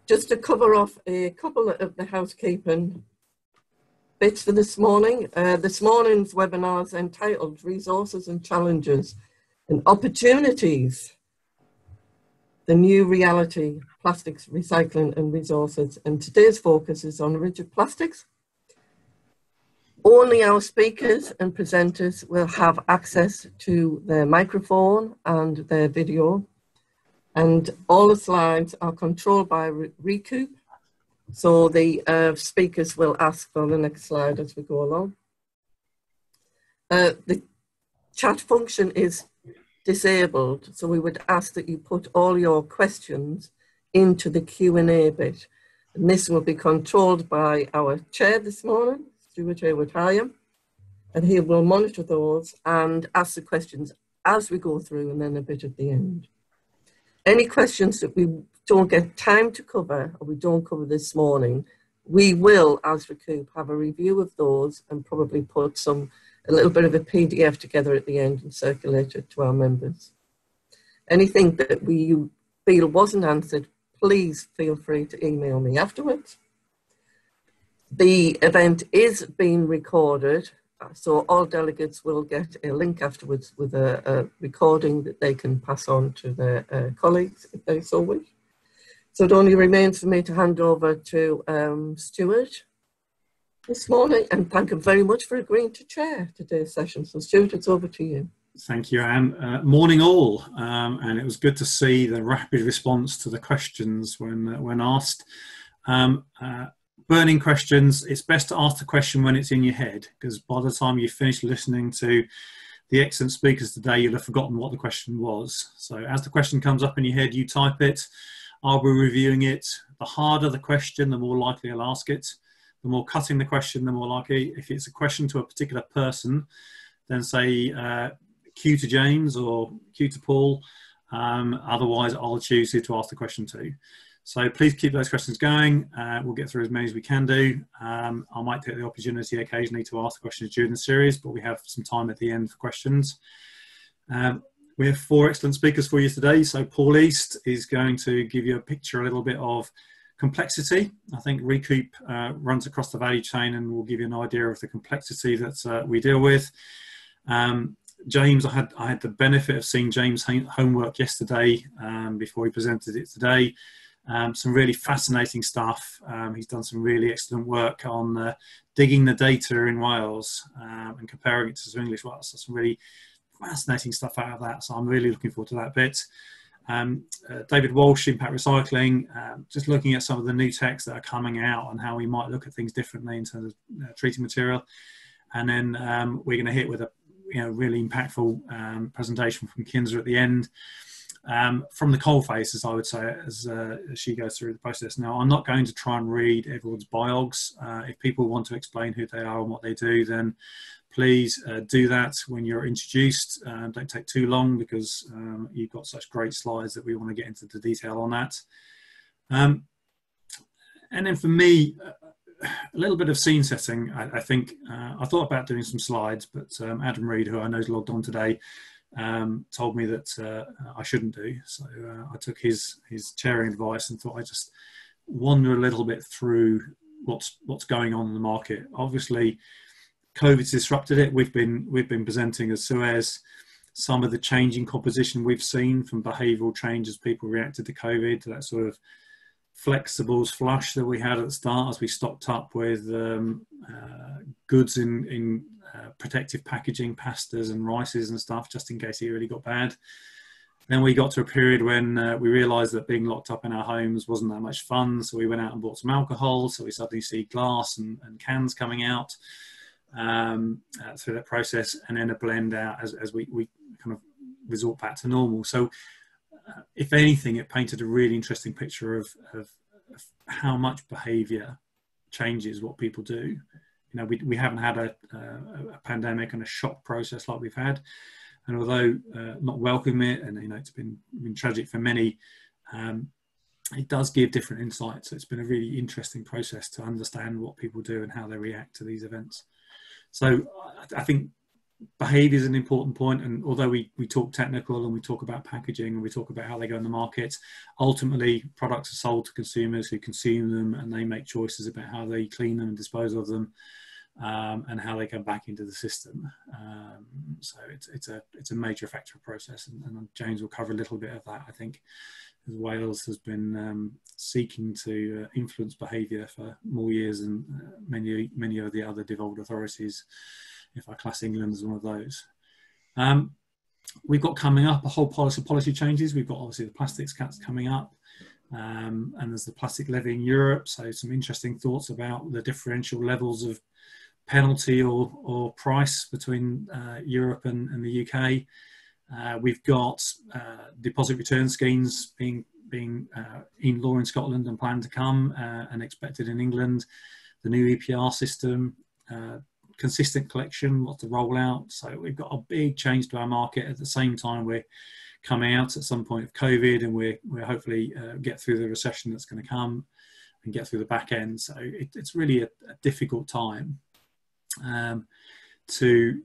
Just to cover off a couple of the housekeeping bits for this morning. This morning's webinar is entitled Resources and Challenges and Opportunities, the New Reality, Plastics, Recycling and Resources. And today's focus is on rigid plastics. Only our speakers and presenters will have access to their microphone and their video. And all the slides are controlled by RECOUP. So the speakers will ask for the next slide as we go along. The chat function is disabled, so we would ask that you put all your questions into the Q&A bit. And this will be controlled by our chair this morning, Stuart Haywood-Hyam, and he will monitor those and ask the questions as we go through and then a bit at the end. Any questions that we don't get time to cover or we don't cover this morning, we will, as RECOUP, have a review of those and probably put a little bit of a PDF together at the end and circulate it to our members. Anything that you feel wasn't answered, please feel free to email me afterwards. The event is being recorded, so all delegates will get a link afterwards with a recording that they can pass on to their colleagues if they so wish. So it only remains for me to hand over to Stuart this morning and thank him very much for agreeing to chair today's session. So Stuart, it's over to you. Thank you, Anne. Morning all, and it was good to see the rapid response to the questions when asked. Burning questions, it's best to ask the question when it's in your head, because by the time you finish listening to the excellent speakers today, you'll have forgotten what the question was. So as the question comes up in your head, you type it. I'll be reviewing it. The harder the question, the more likely I'll ask it. The more cutting the question, the more likely. If it's a question to a particular person, then say Q to James or Q to Paul. Otherwise, I'll choose who to ask the question to. So please keep those questions going. We'll get through as many as we can do. I might take the opportunity occasionally to ask questions during the series, but we have some time at the end for questions. We have 4 excellent speakers for you today. So Paul East is going to give you a picture a little bit of complexity. I think RECOUP runs across the value chain and will give you an idea of the complexity that we deal with. James, I had the benefit of seeing James' homework yesterday before he presented it today. Some really fascinating stuff. He's done some really excellent work on digging the data in Wales and comparing it to some English Wales. So some really fascinating stuff out of that. So I'm really looking forward to that bit. David Walsh, Impact Recycling, just looking at some of the new texts that are coming out and how we might look at things differently in terms of treating material. And then we're going to hit with a really impactful presentation from Kinza at the end. From the coalface, as I would say, as she goes through the process. Now, I'm not going to try and read everyone's biogs. If people want to explain who they are and what they do, then please do that when you're introduced. Don't take too long because you've got such great slides that we want to get into the detail on that. And then for me, a little bit of scene setting. I think I thought about doing some slides, but Adam Reed, who I know is logged on today, told me that I shouldn't do. So I took his chairing advice and thought I'd just wander a little bit through what's going on in the market. Obviously, COVID's disrupted it. We've been presenting as SUEZ some of the changing composition we've seen from behavioural change as people reacted to COVID, to that sort of flexibles flush that we had at the start as we stocked up with goods in protective packaging, pastas and rices and stuff, just in case it really got bad. Then we got to a period when we realised that being locked up in our homes wasn't that much fun, so we went out and bought some alcohol. So we suddenly see glass and cans coming out through that process, and then a blend out as we kind of resort back to normal. So if anything, it painted a really interesting picture of how much behaviour changes what people do. We haven't had a pandemic and a shock process like we've had, and although not welcoming it, and it's been tragic for many, it does give different insights. It's been a really interesting process to understand what people do and how they react to these events. So I think behaviour is an important point, and although we talk technical and we talk about packaging and we talk about how they go in the market, ultimately products are sold to consumers who consume them, and they make choices about how they clean them and dispose of them, and how they go back into the system. So it's a major factor of process, and James will cover a little bit of that, I think, as Wales has been seeking to influence behaviour for more years than many of the other devolved authorities, if I class England as one of those. We've got coming up a whole policy changes. We've got obviously the plastics caps coming up, and there's the plastic levy in Europe. So some interesting thoughts about the differential levels of penalty or price between Europe and the UK. We've got deposit return schemes being in law in Scotland and planned to come, and expected in England. The new EPR system, consistent collection, what's the rollout. So we've got a big change to our market. At the same time, we're coming out at some point of COVID, and we're hopefully get through the recession that's going to come and get through the back end. So it's really a difficult time to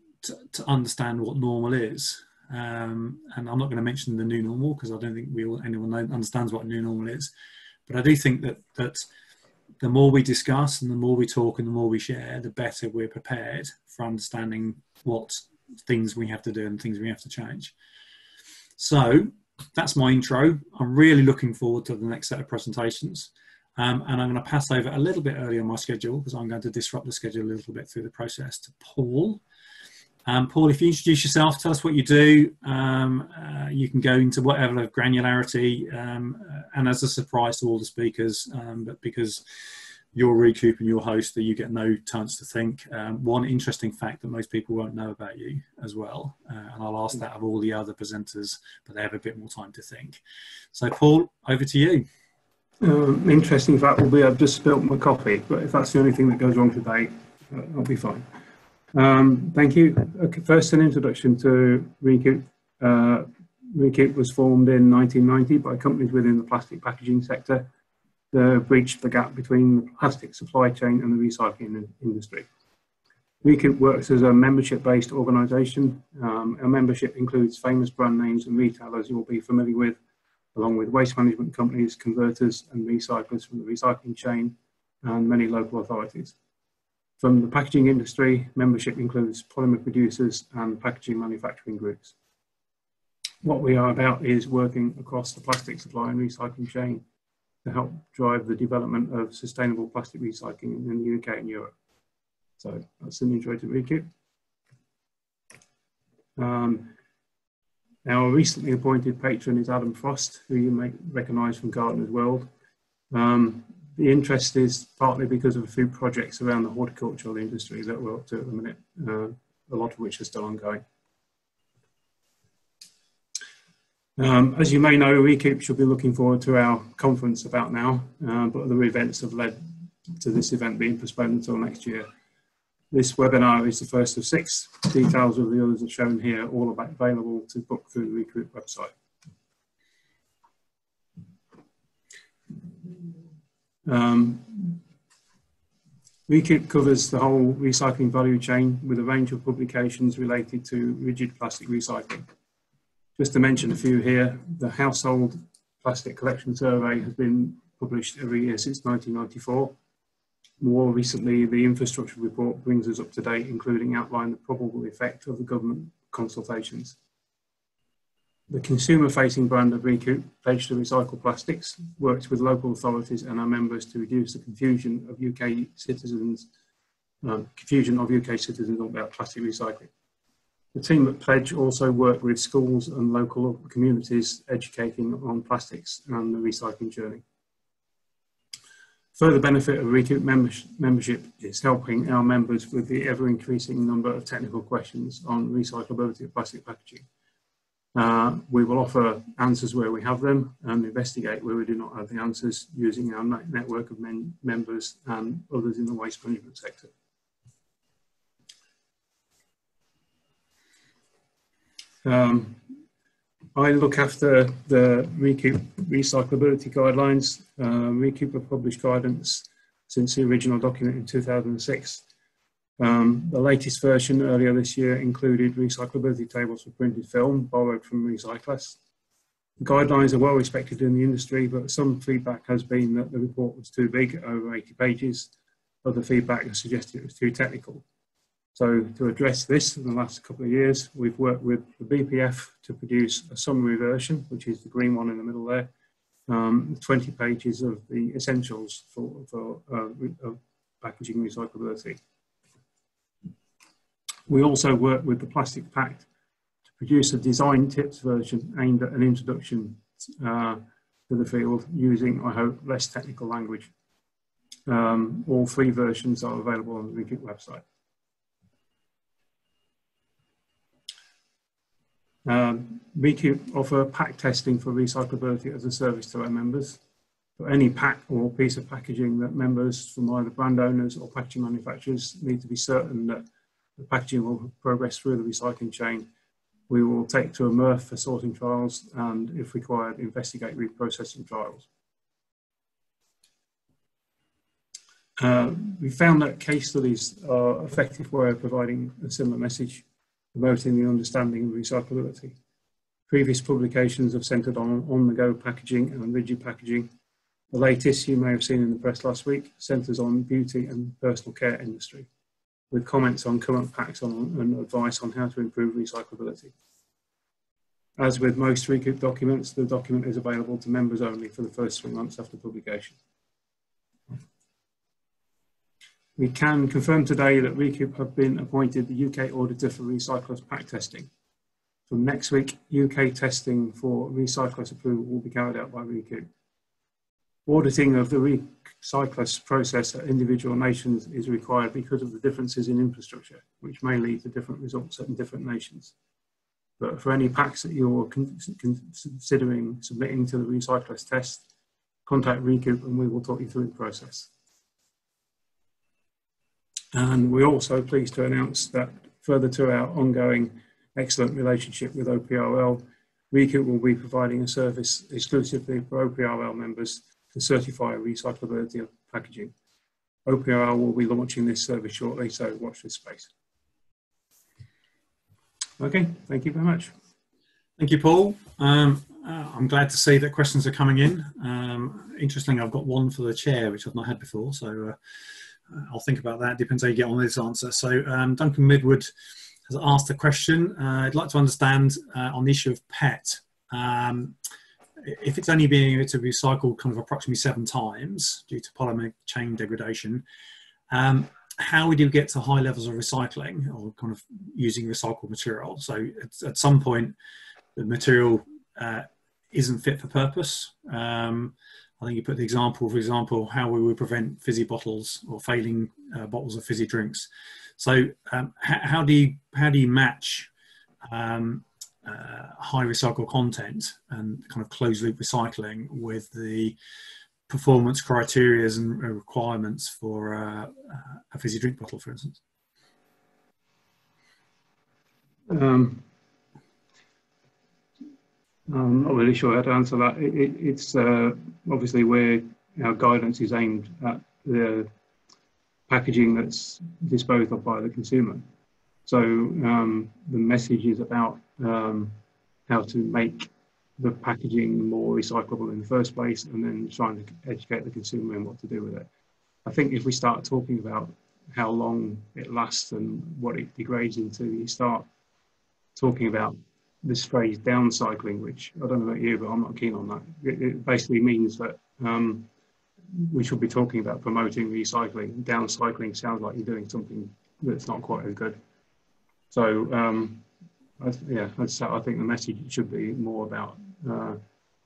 understand what normal is. And I'm not going to mention the new normal, because I don't think anyone understands what new normal is. But I do think that the more we discuss and the more we talk and the more we share, the better we're prepared for understanding what things we have to do and things we have to change. So that's my intro. I'm really looking forward to the next set of presentations. And I'm going to pass over a little bit early on my schedule, because I'm going to disrupt the schedule a little bit through the process, to Paul. Paul, if you introduce yourself, tell us what you do. You can go into whatever granularity, and as a surprise to all the speakers, but because you're RECOUP and you're host, that you get no chance to think. One interesting fact that most people won't know about you as well, and I'll ask that of all the other presenters, but they have a bit more time to think. So Paul, over to you. Interesting fact will be I've just spilt my coffee, but if that's the only thing that goes wrong today, I'll be fine. Thank you. Okay, first, an introduction to RECOUP. RECOUP was formed in 1990 by companies within the plastic packaging sector that breached the gap between the plastic supply chain and the recycling industry. RECOUP works as a membership-based organisation. Our membership includes famous brand names and retailers you'll be familiar with, along with waste management companies, converters and recyclers from the recycling chain, and many local authorities. From the packaging industry, membership includes polymer producers and packaging manufacturing groups. What we are about is working across the plastic supply and recycling chain to help drive the development of sustainable plastic recycling in the UK and Europe. So that's an intro to RECOUP. Our recently appointed patron is Adam Frost, who you may recognise from Gardener's World. The interest is partly because of a few projects around the horticultural industry that we're up to at the minute, a lot of which are still ongoing. As you may know, RECOUP should be looking forward to our conference about now, but other events have led to this event being postponed until next year. This webinar is the first of 6. Details of the others are shown here, all available to book through the RECOUP website. RECOUP covers the whole recycling value chain with a range of publications related to rigid plastic recycling. Just to mention a few here, the Household Plastic Collection Survey has been published every year since 1994. More recently, the Infrastructure Report brings us up to date, including outline the probable effect of the government consultations. The consumer-facing brand of RECOUP, Pledge to Recycle Plastics, works with local authorities and our members to reduce the confusion of UK citizens about plastic recycling. The team at Pledge also work with schools and local communities educating on plastics and the recycling journey. Further benefit of RECOUP membership is helping our members with the ever-increasing number of technical questions on recyclability of plastic packaging. We will offer answers where we have them and investigate where we do not have the answers using our network of members and others in the waste management sector. I look after the RECOUP recyclability guidelines. RECOUP have published guidance since the original document in 2006. The latest version earlier this year included recyclability tables for printed film borrowed from RECOUP. The guidelines are well respected in the industry, but some feedback has been that the report was too big, over 80 pages. Other feedback has suggested it was too technical. So to address this in the last couple of years, we've worked with the BPF to produce a summary version, which is the green one in the middle there, 20 pages of the essentials for packaging recyclability. We also work with the Plastic Pact to produce a design tips version aimed at an introduction to the field using, I hope, less technical language. All 3 versions are available on the RECOUP website. RECOUP offer pack testing for recyclability as a service to our members. For any pack or piece of packaging that members from either brand owners or packaging manufacturers need to be certain that the packaging will progress through the recycling chain, we will take to a MRF for sorting trials and, if required, investigate reprocessing trials. We found that case studies are an effective way of providing a similar message, promoting the understanding of recyclability. Previous publications have centred on-the-go packaging and rigid packaging. The latest, you may have seen in the press last week, centres on beauty and personal care industry, with comments on current packs and advice on how to improve recyclability. As with most RECOUP documents, the document is available to members only for the first 3 months after publication. We can confirm today that RECOUP have been appointed the UK Auditor for Recyclers Pack Testing. From next week, UK testing for recyclers approval will be carried out by RECOUP. Auditing of the recyclers process at individual nations is required because of the differences in infrastructure, which may lead to different results in different nations. But for any packs that you're considering submitting to the recyclers test, contact RECOUP and we will talk you through the process. And we're also pleased to announce that further to our ongoing excellent relationship with OPRL, RECOUP will be providing a service exclusively for OPRL members to certify recyclability of packaging. OPRL will be launching this service shortly, so watch this space. Okay, thank you very much. Thank you, Paul. I'm glad to see that questions are coming in. Interesting, I've got one for the chair, which I've not had before, so I'll think about that. Depends how you get on this answer. So Duncan Midwood has asked a question. I'd like to understand on the issue of PET. If it's only being able to be recycled kind of approximately 7 times due to polymer chain degradation, how would you get to high levels of recycling or kind of using recycled material? So at some point, the material isn't fit for purpose. I think you put the example, for example, how we would prevent fizzy bottles or failing bottles of fizzy drinks. So how do you match high recycled content and kind of closed loop recycling with the performance criteria and requirements for a fizzy drink bottle, for instance? I'm not really sure how to answer that. It's obviously where our guidance is aimed at the packaging that's disposed of by the consumer. So the message is about how to make the packaging more recyclable in the first place, and then trying to educate the consumer in what to do with it. I think if we start talking about how long it lasts and what it degrades into, you start talking about this phrase downcycling, which I don't know about you, but I'm not keen on that. It basically means that we should be talking about promoting recycling. Downcycling sounds like you're doing something that's not quite as good. So I think the message should be more about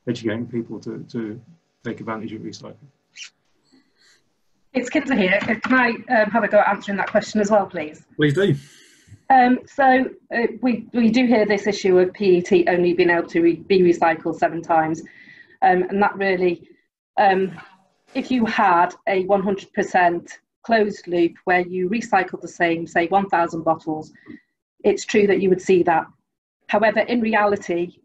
educating people to take advantage of recycling. It's Kinza here. Can I have a go at answering that question as well, please? Please do. We do hear this issue of PET only being able to be recycled 7 times. And that really, if you had a 100% closed loop where you recycled the same, say 1,000 bottles, it's true that you would see that. However, in reality,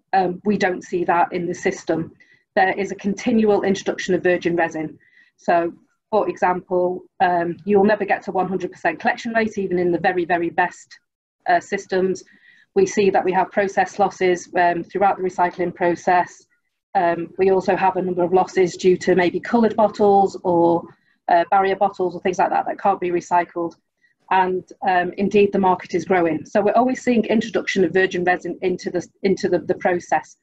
we don't see that in the system. There is a continual introduction of virgin resin. So For example, you'll never get to 100% collection rate, even in the very, very best systems. We see that we have process losses throughout the recycling process. We also have a number of losses due to maybe coloured bottles or barrier bottles or things like that that can't be recycled. And indeed, the market is growing. So we're always seeing introduction of virgin resin into the process.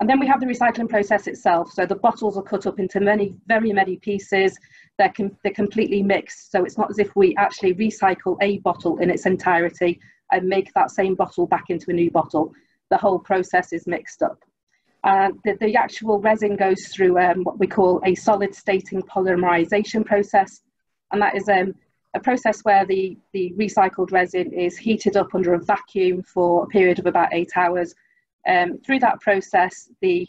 And then we have the recycling process itself. So the bottles are cut up into very many pieces. They're completely mixed. So it's not as if we actually recycle a bottle in its entirety and make that same bottle back into a new bottle. The whole process is mixed up. The actual resin goes through what we call a solid stating polymerization process. And that is a process where the recycled resin is heated up under a vacuum for a period of about 8 hours. Through that process, the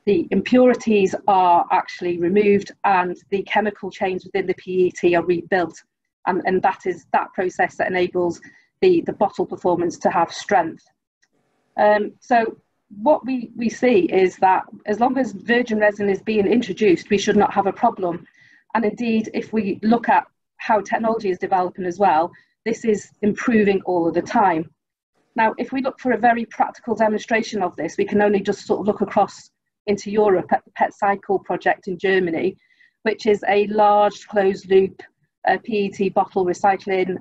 impurities are actually removed and the chemical chains within the PET are rebuilt. And that is that process that enables the bottle performance to have strength. So what we see is that as long as virgin resin is being introduced, we should not have a problem. And indeed, if we look at how technology is developing as well, this is improving all of the time. Now, if we look for a very practical demonstration of this, we can only just sort of look across into Europe at the PET Cycle project in Germany, which is a large closed loop PET bottle recycling.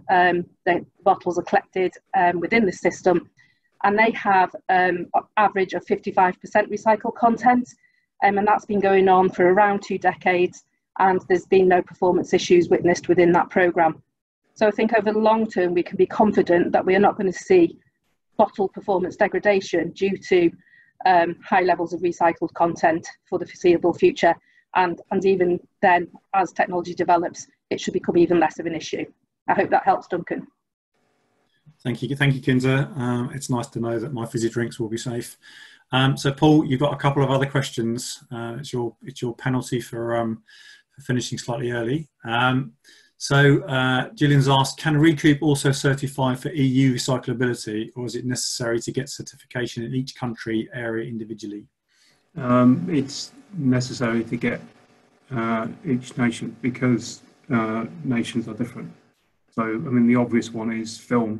The bottles are collected within the system, and they have an average of 55% recycled content, and that's been going on for around 2 decades, and there's been no performance issues witnessed within that programme. So I think over the long term, we can be confident that we are not going to see bottle performance degradation due to high levels of recycled content for the foreseeable future. And even then, as technology develops, it should become even less of an issue. I hope that helps, Duncan. Thank you, Kinza. It's nice to know that my fizzy drinks will be safe. So, Paul, you've got a couple of other questions. It's your penalty for finishing slightly early. So, Gillian's asked, can RECOUP also certify for EU recyclability, or is it necessary to get certification in each country area individually? It's necessary to get each nation because nations are different. So, I mean, the obvious one is film.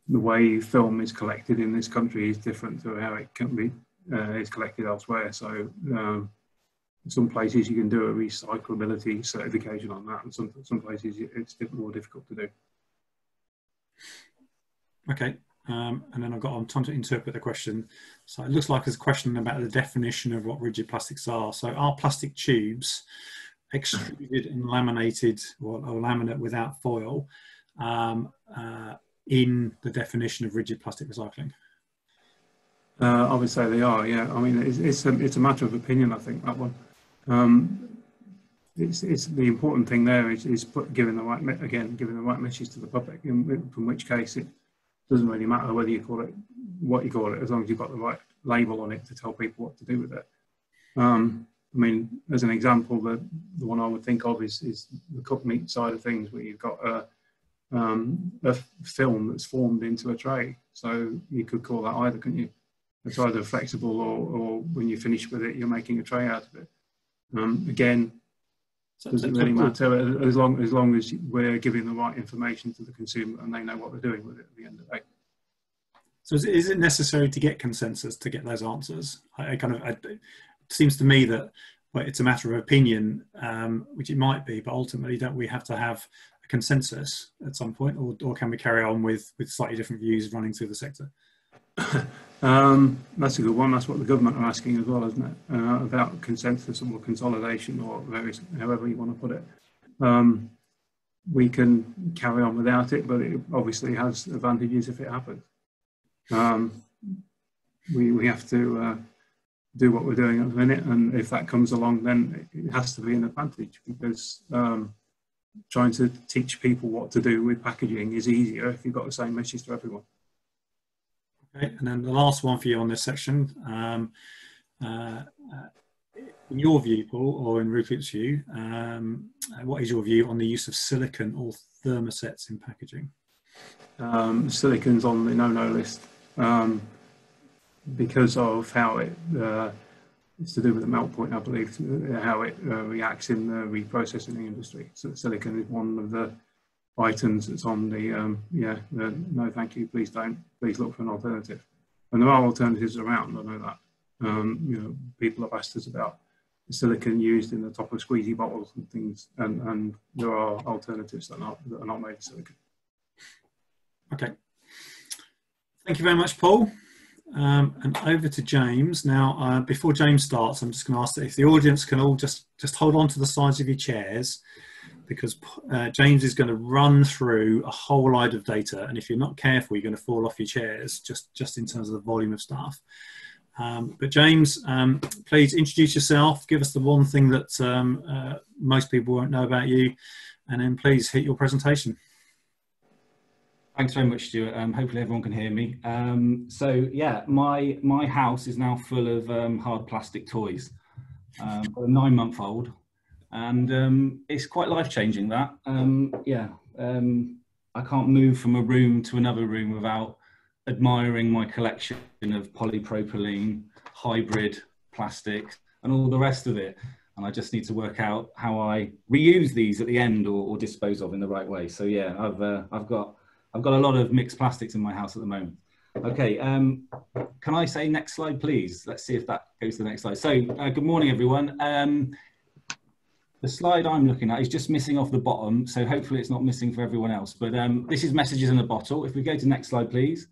The way film is collected in this country is different to how it can be is collected elsewhere. So, in some places you can do a recyclability certification on that, and some places it's more difficult to do. Okay. And then I've got time to interpret the question. So it looks like there's a question about the definition of what rigid plastics are. So are plastic tubes extruded and laminated or laminate without foil in the definition of rigid plastic recycling? I would say they are, yeah. I mean, it's a matter of opinion, I think, that one. It's the important thing there is giving the right message to the public, from which case it doesn't really matter whether you call it what you call it, as long as you've got the right label on it to tell people what to do with it. I mean, as an example, the one I would think of is the cooked meat side of things, where you've got a film that's formed into a tray. So you could call that either, couldn't you? It's either flexible or when you finish with it, you're making a tray out of it. Again, doesn't really matter as long as we're giving the right information to the consumer and they know what they're doing with it at the end of the day. So is it necessary to get consensus to get those answers? It seems to me that it's a matter of opinion, which it might be, but ultimately don't we have to have a consensus at some point, or can we carry on with slightly different views running through the sector? That's a good one. That's what the government are asking as well, isn't it? About consensus or consolidation, or however you want to put it. We can carry on without it, but it obviously has advantages if it happens. We have to do what we're doing at the minute, and if that comes along, then it has to be an advantage, because trying to teach people what to do with packaging is easier if you've got the same message to everyone. Okay, and then the last one for you on this section. In your view, Paul, or in RECOUP's view, what is your view on the use of silicone or thermosets in packaging? Silicone's on the no-no list because of how it's to do with the melt point, I believe, how it reacts in the reprocessing industry. So silicon is one of the items that's on the, no thank you, please don't, please look for an alternative. And there are alternatives around, I know that. You know, people have asked us about the silicon used in the top of squeezy bottles and things, and there are alternatives that are not made of silicon. Okay. Thank you very much, Paul. And over to James. Now, before James starts, I'm just going to ask that if the audience can all just hold on to the sides of your chairs, because James is going to run through a whole load of data, and if you're not careful, you're going to fall off your chairs just in terms of the volume of stuff. But James, please introduce yourself, give us the one thing that most people won't know about you, and then please hit your presentation. Thanks very much, Stuart. Hopefully everyone can hear me. So yeah, my house is now full of hard plastic toys. I've got a 9-month-old, and it's quite life-changing, that. I can't move from a room to another room without admiring my collection of polypropylene, hybrid plastic, and all the rest of it. And I just need to work out how I reuse these at the end or dispose of in the right way. So yeah, I've got a lot of mixed plastics in my house at the moment. Okay, can I say next slide, please? Let's see if that goes to the next slide. So good morning, everyone. The slide I'm looking at is just missing off the bottom, so hopefully it's not missing for everyone else. But this is messages in a bottle. If we go to next slide, please.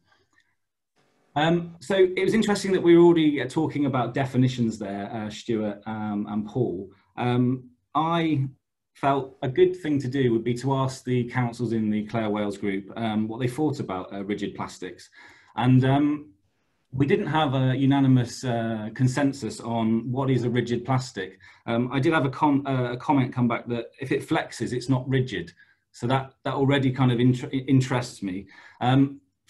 So it was interesting that we were already talking about definitions there, Stuart and Paul. I felt a good thing to do would be to ask the councils in the Clare Wales group what they thought about rigid plastics. And we didn't have a unanimous consensus on what is a rigid plastic. I did have a comment come back that if it flexes, it's not rigid. So that already kind of interests me.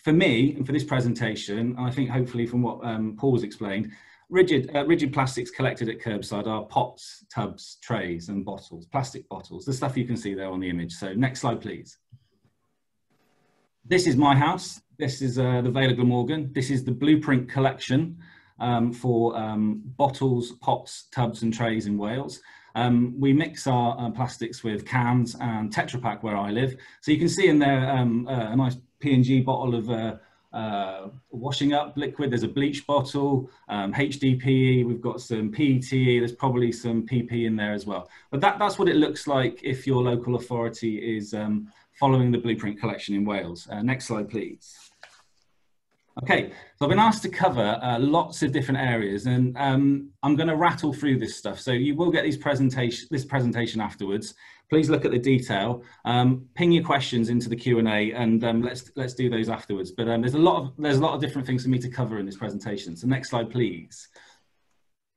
For me, and for this presentation, I think hopefully from what Paul's explained, rigid plastics collected at curbside are pots, tubs, trays and bottles, plastic bottles, the stuff you can see there on the image. So next slide, please. This is my house. This is the Vale of Glamorgan. This is the blueprint collection for bottles, pots, tubs and trays in Wales. We mix our plastics with cans and Tetra Pak where I live. So you can see in there a nice P&G bottle of washing up liquid. There's a bleach bottle, HDPE, we've got some PETE, there's probably some PP in there as well. But that's what it looks like if your local authority is following the blueprint collection in Wales. Next slide, please. Okay, so I've been asked to cover lots of different areas, and I'm going to rattle through this stuff. So you will get this presentation afterwards. Please look at the detail. Ping your questions into the Q&A, and let's do those afterwards. But there's a lot of different things for me to cover in this presentation. So next slide, please.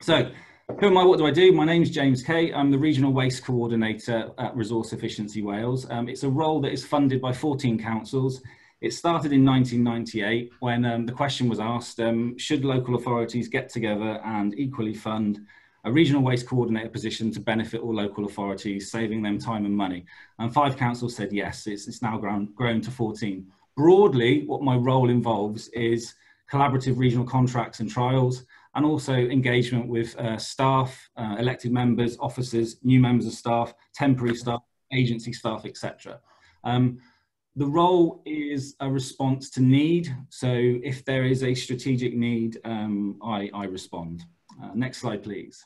So who am I? What do I do? My name's James Kay. I'm the Regional Waste Coordinator at Resource Efficiency Wales. It's a role that is funded by 14 councils. It started in 1998 when the question was asked, should local authorities get together and equally fund a regional waste coordinator position to benefit all local authorities, saving them time and money? And 5 councils said yes. It's now grown to 14. Broadly, what my role involves is collaborative regional contracts and trials, and also engagement with staff, elected members, officers, new members of staff, temporary staff, agency staff, etc. The role is a response to need. So if there is a strategic need, I respond. Next slide, please.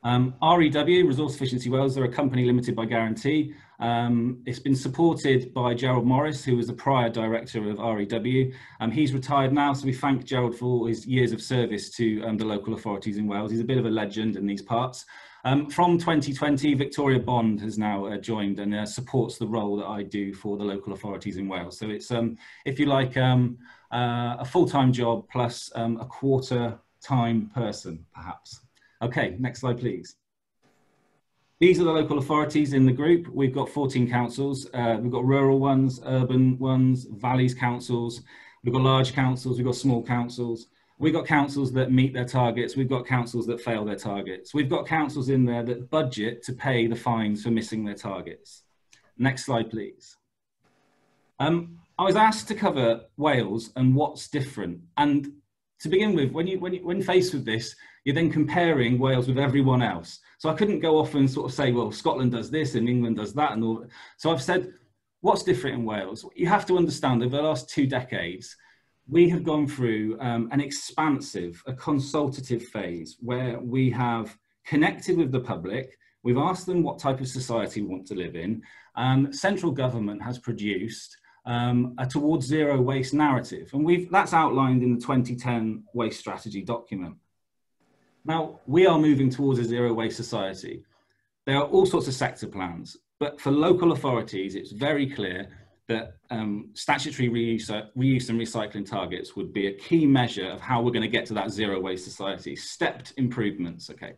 REW, Resource Efficiency Wales, they're a company limited by guarantee. It's been supported by Gerald Morris, who was the prior director of REW. He's retired now, so we thank Gerald for all his years of service to the local authorities in Wales. He's a bit of a legend in these parts. From 2020, Victoria Bond has now joined and supports the role that I do for the local authorities in Wales. So it's, if you like, a full-time job plus a quarter-time person, perhaps. Okay, next slide, please. These are the local authorities in the group. We've got 14 councils. We've got rural ones, urban ones, valleys councils. We've got large councils. We've got small councils. We've got councils that meet their targets. We've got councils that fail their targets. We've got councils in there that budget to pay the fines for missing their targets. Next slide, please. I was asked to cover Wales and what's different. And to begin with, when faced with this, you're then comparing Wales with everyone else. So I couldn't go off and sort of say, well, Scotland does this and England does that and all. So I've said, what's different in Wales? You have to understand over the last 2 decades, we have gone through an expansive, a consultative phase where we have connected with the public. We've asked them what type of society we want to live in. Central government has produced a towards zero waste narrative. And that's outlined in the 2010 waste strategy document. Now, we are moving towards a zero waste society. There are all sorts of sector plans, but for local authorities, it's very clear that statutory reuse and recycling targets would be a key measure of how we're going to get to that zero waste society. Stepped improvements, okay.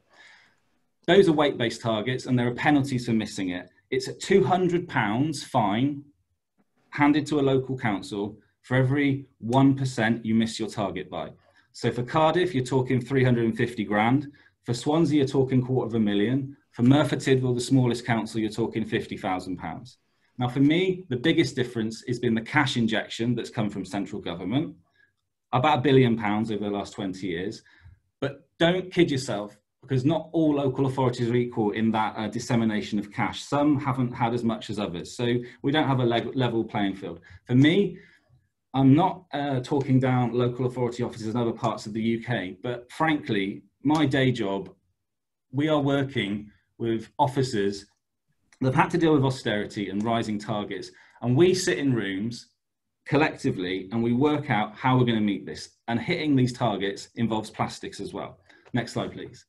Those are weight-based targets and there are penalties for missing it. It's a £200 fine handed to a local council for every 1% you miss your target by. So for Cardiff, you're talking 350 grand. For Swansea, you're talking £250,000. For Merthyr Tydfil, the smallest council, you're talking £50,000. Now, for me, the biggest difference has been the cash injection that's come from central government, about £1 billion over the last 20 years. But don't kid yourself, because not all local authorities are equal in that dissemination of cash. Some haven't had as much as others. So we don't have a level playing field. For me, I'm not talking down local authority offices in other parts of the UK, but frankly, my day job, we are working with officers that have had to deal with austerity and rising targets. And we sit in rooms collectively and we work out how we're going to meet this. And hitting these targets involves plastics as well. Next slide, please.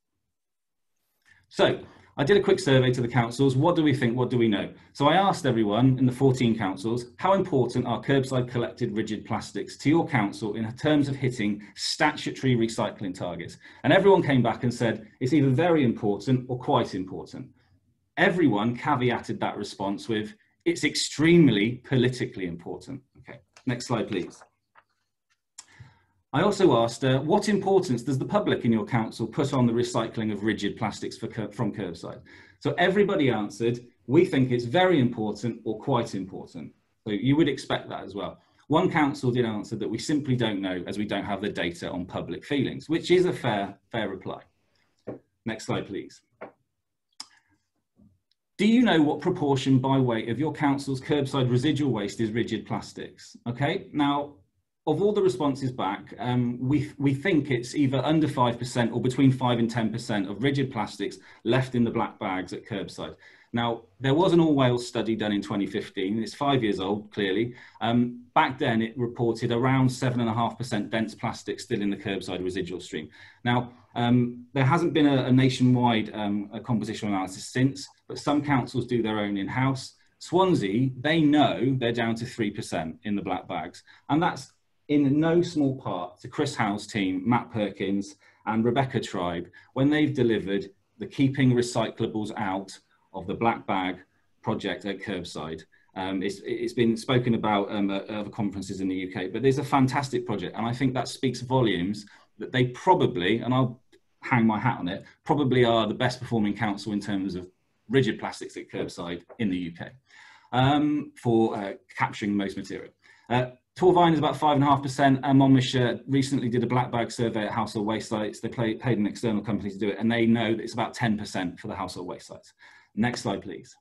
So I did a quick survey to the councils. What do we think? What do we know? So I asked everyone in the 14 councils, how important are curbside collected rigid plastics to your council in terms of hitting statutory recycling targets? And everyone came back and said, it's either very important or quite important. Everyone caveated that response with, it's extremely politically important. Okay, next slide, please. I also asked, what importance does the public in your council put on the recycling of rigid plastics from curbside? So everybody answered, we think it's very important or quite important. So you would expect that as well. One council did answer that we simply don't know as we don't have the data on public feelings, which is a fair reply. Next slide, please. Do you know what proportion by weight of your council's curbside residual waste is rigid plastics? Okay, now, of all the responses back, we think it's either under 5% or between 5 and 10% of rigid plastics left in the black bags at curbside. Now, there was an all-Wales study done in 2015. It's 5 years old, clearly. Back then, it reported around 7.5% dense plastic still in the curbside residual stream. Now, there hasn't been a nationwide compositional analysis since, but some councils do their own in-house. Swansea, they know they're down to 3% in the black bags. And that's in no small part to Chris Howe's team, Matt Perkins and Rebecca Tribe, when they've delivered the Keeping Recyclables Out of the Black Bag project at curbside. It's been spoken about at other conferences in the UK, but there's a fantastic project. And I think that speaks volumes that they probably, and I'll hang my hat on it, probably are the best performing council in terms of rigid plastics at curbside in the UK for capturing most material. Torvine is about 5.5%, and Monmouthshire recently did a black bag survey at household waste sites. They paid an external company to do it, and they know that it's about 10% for the household waste sites. Next slide, please.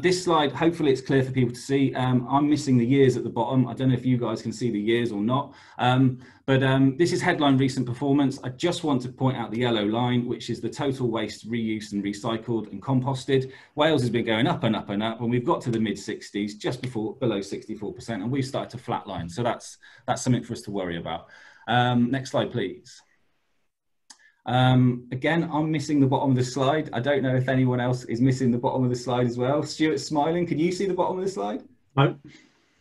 This slide, hopefully it's clear for people to see. I'm missing the years at the bottom. I don't know if you guys can see the years or not, but this is headline recent performance. I just want to point out the yellow line, which is the total waste reused and recycled and composted. Wales has been going up and up and up, and we've got to the mid-60s, just below 64%, and we've started to flatline. So that's something for us to worry about. Next slide, please. Again, I'm missing the bottom of the slide. I don't know if anyone else is missing the bottom of the slide as well. Stuart's smiling. Can you see the bottom of the slide? No.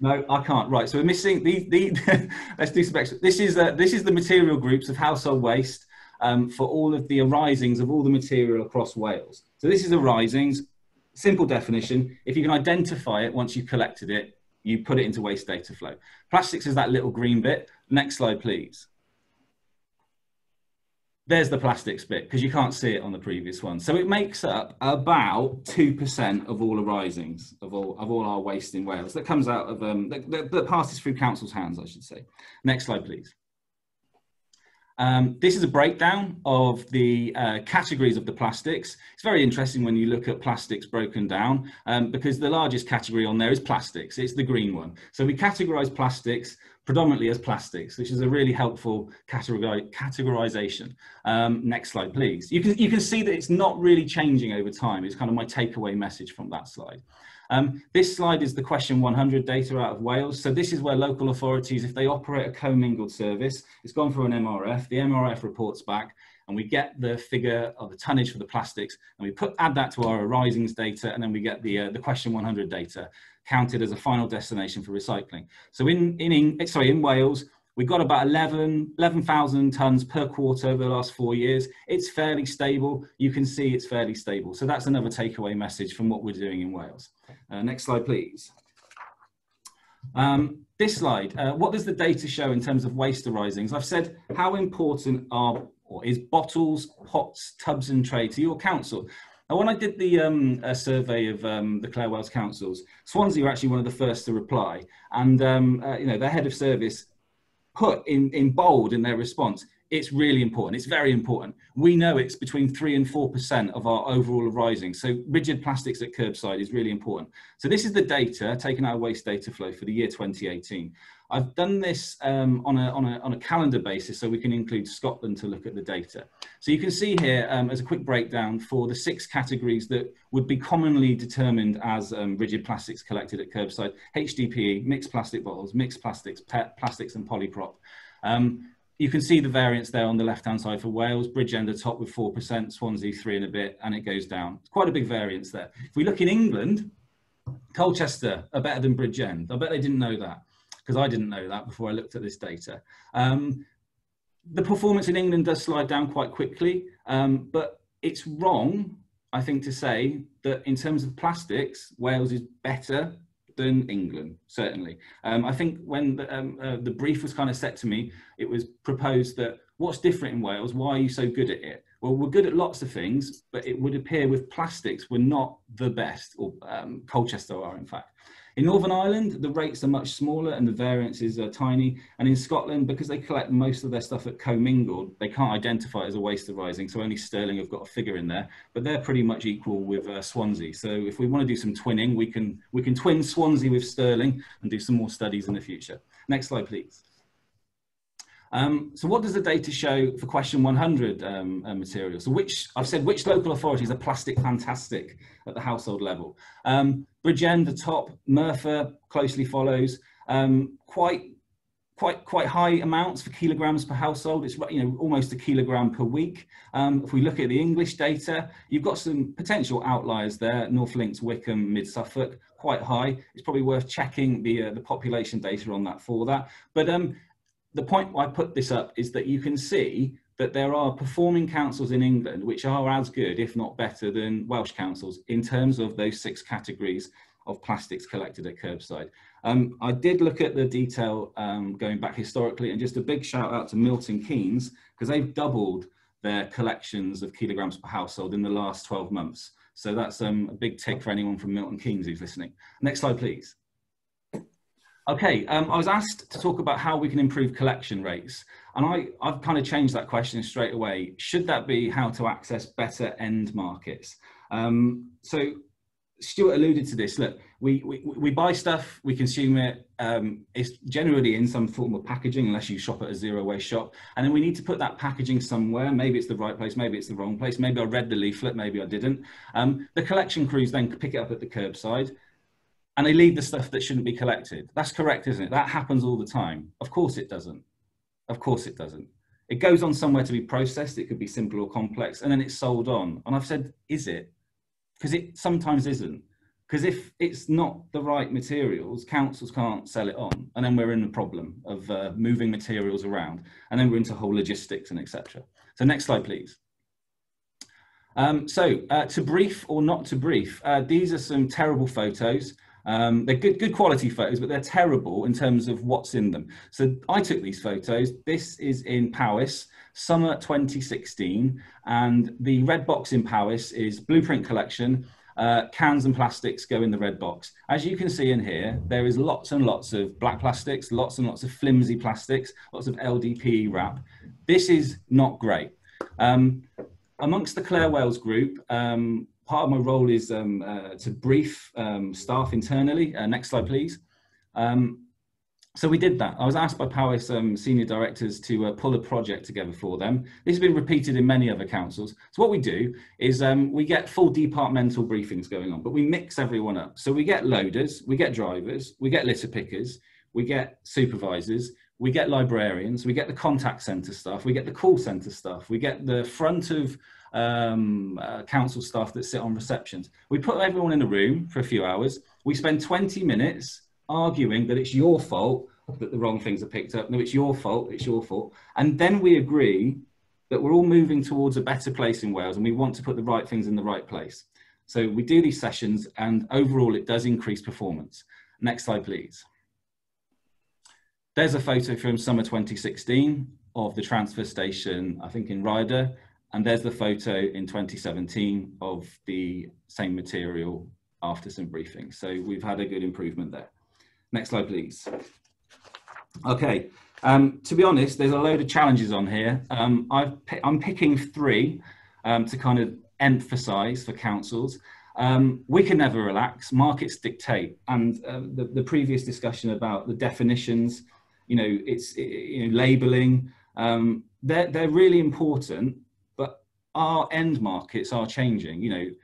No, I can't. Right, so we're missing let's do some extra. This is the material groups of household waste for all of the arisings of all the material across Wales. So this is arisings, simple definition. If you can identify it once you've collected it, you put it into waste data flow. Plastics is that little green bit. Next slide, please. There's the plastics bit, because you can't see it on the previous one. So it makes up about 2% of all arisings, of all our waste in Wales. That comes out of, that passes through council's hands, I should say. Next slide, please. This is a breakdown of the categories of the plastics. It's very interesting when you look at plastics broken down because the largest category on there is plastics. It's the green one. So we categorize plastics predominantly as plastics, which is a really helpful categorization. Next slide, please. You can see that it's not really changing over time. It's kind of my takeaway message from that slide. This slide is the question 100 data out of Wales. So this is where local authorities, if they operate a commingled service, it's gone through an MRF, the MRF reports back, and we get the figure of the tonnage for the plastics, and we add that to our arisings data, and then we get the question 100 data counted as a final destination for recycling. So in Wales, we've got about 11,000 tonnes per quarter over the last 4 years. It's fairly stable. You can see it's fairly stable. So that's another takeaway message from what we're doing in Wales. Next slide, please. This slide, what does the data show in terms of waste arisings? I've said how important is bottles, pots, tubs and tray to your council. Now, when I did the survey of the Clare Wales councils, Swansea were actually one of the first to reply. And you know, their head of service put in bold in their response, it's really important. It's very important. We know it's between 3 and 4% of our overall arising. So rigid plastics at curbside is really important. So this is the data taken out of waste data flow for the year 2018. I've done this on a calendar basis so we can include Scotland to look at the data. So you can see here as a quick breakdown for the 6 categories that would be commonly determined as rigid plastics collected at curbside: HDPE, mixed plastic bottles, mixed plastics, PET, plastics and polyprop. You can see the variance there on the left-hand side for Wales, Bridgend at top with 4%, Swansea 3 and a bit, and it goes down. It's quite a big variance there. If we look in England, Colchester are better than Bridgend. I bet they didn't know that, because I didn't know that before I looked at this data. The performance in England does slide down quite quickly, but it's wrong, I think, to say that in terms of plastics, Wales is better than England, certainly. I think when the brief was kind of set to me, it was proposed that what's different in Wales? Why are you so good at it? Well, we're good at lots of things, but it would appear with plastics, we're not the best, or Colchester are, in fact. In Northern Ireland, the rates are much smaller and the variances are tiny. And in Scotland, because they collect most of their stuff at commingled, they can't identify it as a waste arising. So only Stirling have got a figure in there, but they're pretty much equal with Swansea. So if we want to do some twinning, we can twin Swansea with Stirling and do some more studies in the future. Next slide, please. So what does the data show for question 100 material? So I've said which local authorities are plastic fantastic at the household level. Bridgend, the top, Merthyr closely follows, quite high amounts for kilograms per household. It's, you know, almost a kilogram per week. If we look at the English data, you've got some potential outliers there. North Lincs, Wickham, Mid Suffolk, quite high. It's probably worth checking the population data on that for that. But the point why I put this up is that you can see that there are performing councils in England which are as good, if not better, than Welsh councils in terms of those 6 categories of plastics collected at curbside. I did look at the detail going back historically, and just a big shout out to Milton Keynes, because they've doubled their collections of kilograms per household in the last 12 months. So that's a big tick for anyone from Milton Keynes who's listening. Next slide, please. Okay, I was asked to talk about how we can improve collection rates, and I've kind of changed that question straight away. Should that be how to access better end markets? So Stuart alluded to this. Look, we buy stuff, we consume it. It's generally in some form of packaging, unless you shop at a zero waste shop. And then we need to put that packaging somewhere. Maybe it's the right place, maybe it's the wrong place. Maybe I read the leaflet, maybe I didn't. The collection crews then pick it up at the curbside, and they leave the stuff that shouldn't be collected. That's correct, isn't it? That happens all the time. Of course it doesn't. Of course it doesn't. It goes on somewhere to be processed. It could be simple or complex, and then it's sold on. And I've said, is it? Because it sometimes isn't. Because if it's not the right materials, councils can't sell it on. And then we're in the problem of moving materials around. And then we're into whole logistics and etc. So next slide, please. To brief or not to brief, these are some terrible photos. They're good quality photos, but they're terrible in terms of what's in them. So I took these photos. This is in Powys, summer 2016, and the red box in Powys is blueprint collection. Cans and plastics go in the red box. As you can see in here, there is lots and lots of black plastics, lots and lots of flimsy plastics, lots of LDPE wrap. This is not great. Amongst the Clare Wales group, part of my role is to brief staff internally. Next slide, please. So we did that. I was asked by Powys senior directors to pull a project together for them. This has been repeated in many other councils. So what we do is we get full departmental briefings going on, but we mix everyone up. So we get loaders, we get drivers, we get litter pickers, we get supervisors, we get librarians, we get the contact centre staff, we get the call centre staff, we get the front of council staff that sit on receptions. We put everyone in a room for a few hours. We spend 20 minutes arguing that it's your fault that the wrong things are picked up. No, it's your fault, it's your fault. And then we agree that we're all moving towards a better place in Wales and we want to put the right things in the right place. So we do these sessions and overall it does increase performance. Next slide, please. There's a photo from summer 2016 of the transfer station, I think in Ryder, and there's the photo in 2017 of the same material after some briefings. So we've had a good improvement there. Next slide, please. Okay, to be honest, there's a load of challenges on here. I'm picking three to kind of emphasize for councils. We can never relax, markets dictate. And the previous discussion about the definitions, labeling, they're really important, but our end markets are changing,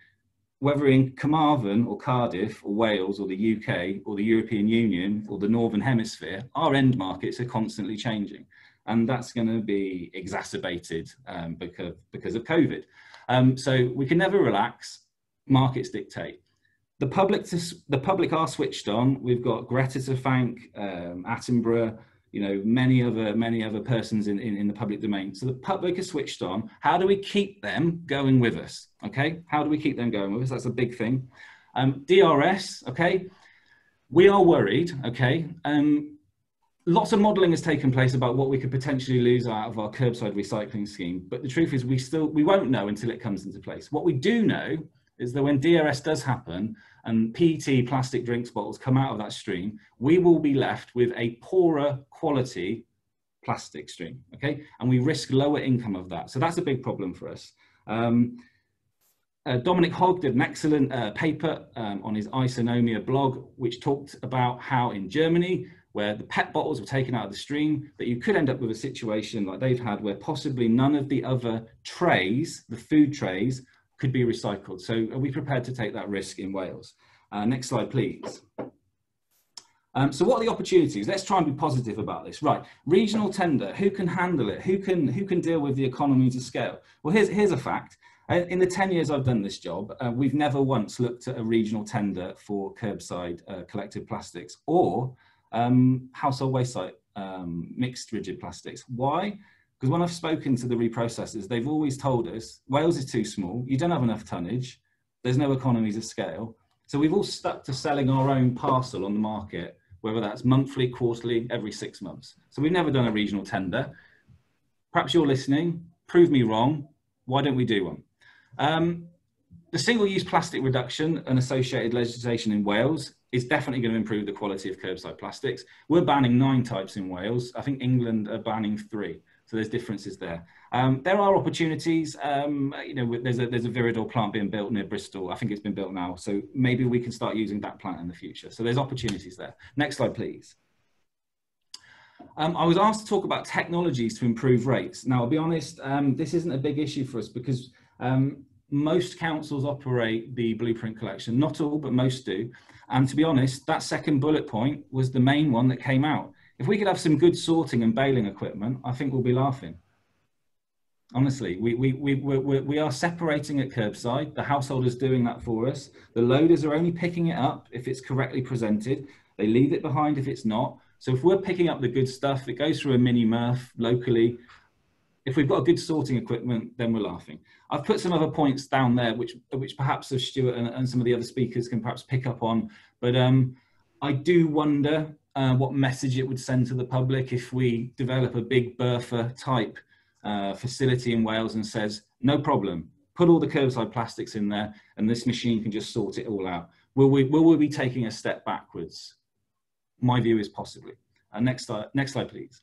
whether in Carmarthen or Cardiff or Wales or the UK or the European Union or the Northern Hemisphere, our end markets are constantly changing. And that's going to be exacerbated because of COVID. So we can never relax, markets dictate. The public are switched on. We've got Greta to thank, Attenborough, many other persons in the public domain. So the public are switched on. How do we keep them going with us? Okay, how do we keep them going with us? That's a big thing. DRS, okay, we are worried, okay. Lots of modelling has taken place about what we could potentially lose out of our curbside recycling scheme, but the truth is we won't know until it comes into place. What we do know is that when DRS does happen and PET plastic drinks bottles come out of that stream, we will be left with a poorer quality plastic stream, okay? And we risk lower income of that. So that's a big problem for us. Dominic Hogg did an excellent paper on his Isonomia blog, which talked about how in Germany, where the PET bottles were taken out of the stream, that you could end up with a situation like they've had where possibly none of the other trays, the food trays, could be recycled. So are we prepared to take that risk in Wales? Next slide, please. So what are the opportunities? Let's try and be positive about this. Right, regional tender, who can handle it? Who can deal with the economies of scale? Well, here's a fact. In the 10 years I've done this job, we've never once looked at a regional tender for curbside collected plastics or household waste site mixed rigid plastics. Why? Because when I've spoken to the reprocessors, they've always told us, Wales is too small, you don't have enough tonnage, there's no economies of scale. So we've all stuck to selling our own parcel on the market, whether that's monthly, quarterly, every 6 months. So we've never done a regional tender. Perhaps you're listening, prove me wrong, why don't we do one? The single-use plastic reduction and associated legislation in Wales is definitely going to improve the quality of curbside plastics. We're banning 9 types in Wales. I think England are banning 3. So there's differences there. There are opportunities. There's a Viridor plant being built near Bristol. I think it's been built now. So maybe we can start using that plant in the future. So there's opportunities there. Next slide, please. I was asked to talk about technologies to improve rates. Now, I'll be honest, this isn't a big issue for us because most councils operate the blueprint collection. Not all, but most do. And to be honest, that second bullet point was the main one that came out. If we could have some good sorting and baling equipment, I think we'll be laughing. Honestly, we are separating at curbside. The householder's doing that for us. The loaders are only picking it up if it's correctly presented. They leave it behind if it's not. So if we're picking up the good stuff, it goes through a mini MRF locally. If we've got good sorting equipment, then we're laughing. I've put some other points down there, which perhaps Stuart and some of the other speakers can perhaps pick up on. But I do wonder what message it would send to the public if we develop a big Bertha type facility in Wales and says, no problem, put all the curbside plastics in there and this machine can just sort it all out. Will we be taking a step backwards? My view is possibly. Next slide, please.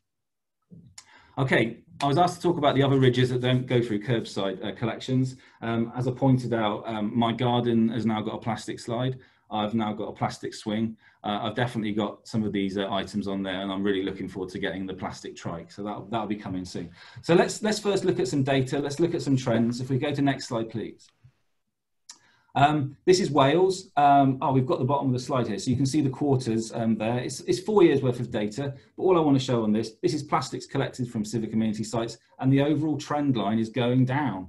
Okay, I was asked to talk about the other ridges that don't go through curbside collections. As I pointed out, my garden has now got a plastic slide. I've now got a plastic swing. I've definitely got some of these items on there, and I'm really looking forward to getting the plastic trike. So that'll be coming soon. So let's first look at some data. Let's look at some trends. If we go to next slide, please. This is Wales. We've got the bottom of the slide here, so you can see the quarters there. It's 4 years worth of data, but all I want to show on this is plastics collected from civic community sites, and the overall trend line is going down.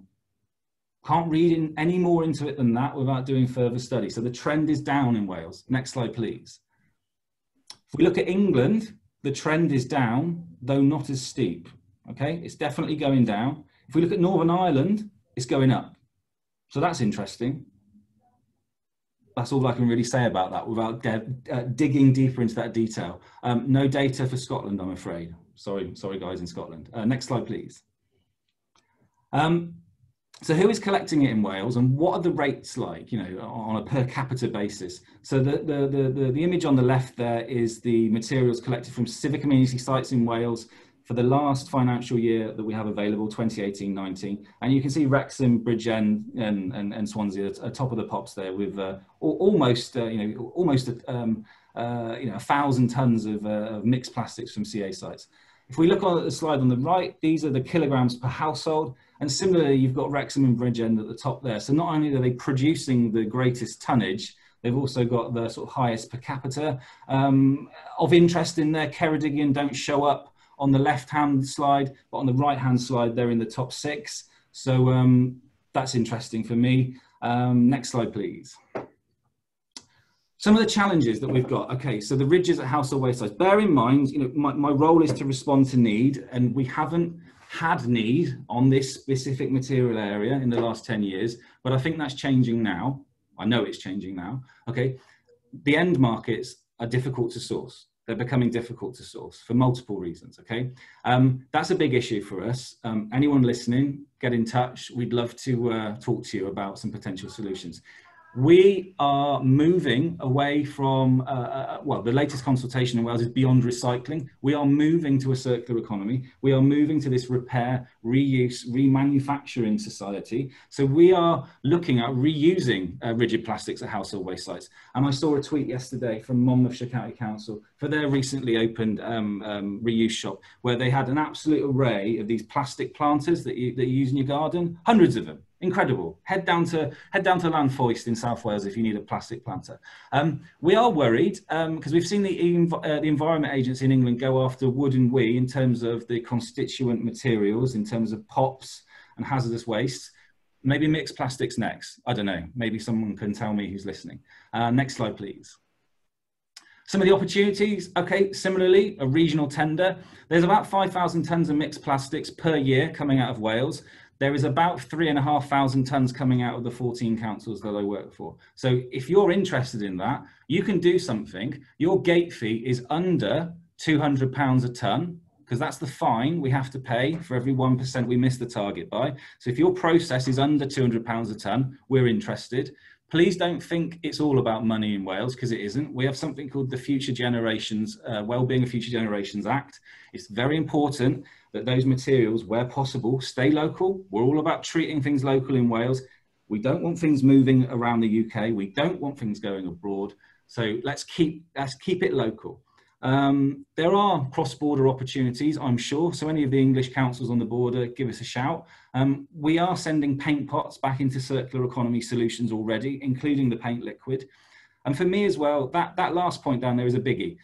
Can't read any more into it than that without doing further study. So the trend is down in Wales. Next slide, please. If we look at England, the trend is down, though not as steep. Okay, it's definitely going down. If we look at Northern Ireland, it's going up. So that's interesting. That's all I can really say about that without digging deeper into that detail. No data for Scotland, I'm afraid. Sorry guys in Scotland. Next slide, please. So who is collecting it in Wales, and what are the rates like, you know, on a per capita basis? So the image on the left there is the materials collected from civic community sites in Wales for the last financial year that we have available, 2018-19. And you can see Wrexham, Bridgend and Swansea are top of the pops there with almost 1,000 tons of mixed plastics from CA sites. If we look on the slide on the right, these are the kilograms per household. And similarly, you've got Wrexham and Bridgend at the top there. So not only are they producing the greatest tonnage, they've also got the sort of highest per capita. Of interest in there, Ceredigion don't show up on the left-hand slide, but on the right-hand slide, they're in the top 6. So that's interesting for me. Next slide, please. Some of the challenges that we've got. Okay, so the ridges at household waste sites. Bear in mind, you know, my role is to respond to need, and we haven't had need on this specific material area in the last 10 years, but I think that's changing now. I know it's changing now. Okay, the end markets are difficult to source. They're becoming difficult to source for multiple reasons, okay? That's a big issue for us. Anyone listening, get in touch. We'd love to talk to you about some potential solutions. We are moving away from, well, the latest consultation in Wales is beyond recycling. We are moving to a circular economy. We are moving to this repair, reuse, remanufacturing society. So we are looking at reusing rigid plastics at household waste sites. And I saw a tweet yesterday from Monmouthshire County Council for their recently opened reuse shop, where they had an absolute array of these plastic planters that you use in your garden, hundreds of them. Incredible. Head down to Llanfoist in South Wales if you need a plastic planter. We are worried because we've seen the Environment Agency in England go after wood and WEEE in terms of the constituent materials, in terms of POPs and hazardous waste. Maybe mixed plastics next. I don't know. Maybe someone can tell me who's listening. Next slide, please. Some of the opportunities, okay, similarly, a regional tender. There's about 5,000 tonnes of mixed plastics per year coming out of Wales. There is about 3,500 tonnes coming out of the 14 councils that I work for. So if you're interested in that, you can do something. Your gate fee is under £200 a tonne, because that's the fine we have to pay for every 1% we miss the target by. So if your process is under £200 a tonne, we're interested. Please don't think it's all about money in Wales, because it isn't. We have something called the Future Generations, Wellbeing of Future Generations Act. It's very important that those materials, where possible, stay local. We're all about treating things local in Wales. We don't want things moving around the UK. We don't want things going abroad. So let's keep it local. There are cross-border opportunities, I'm sure. So any of the English councils on the border, give us a shout. We are sending paint pots back into circular economy solutions already, including the paint liquid. And for me as well, that last point down there is a biggie.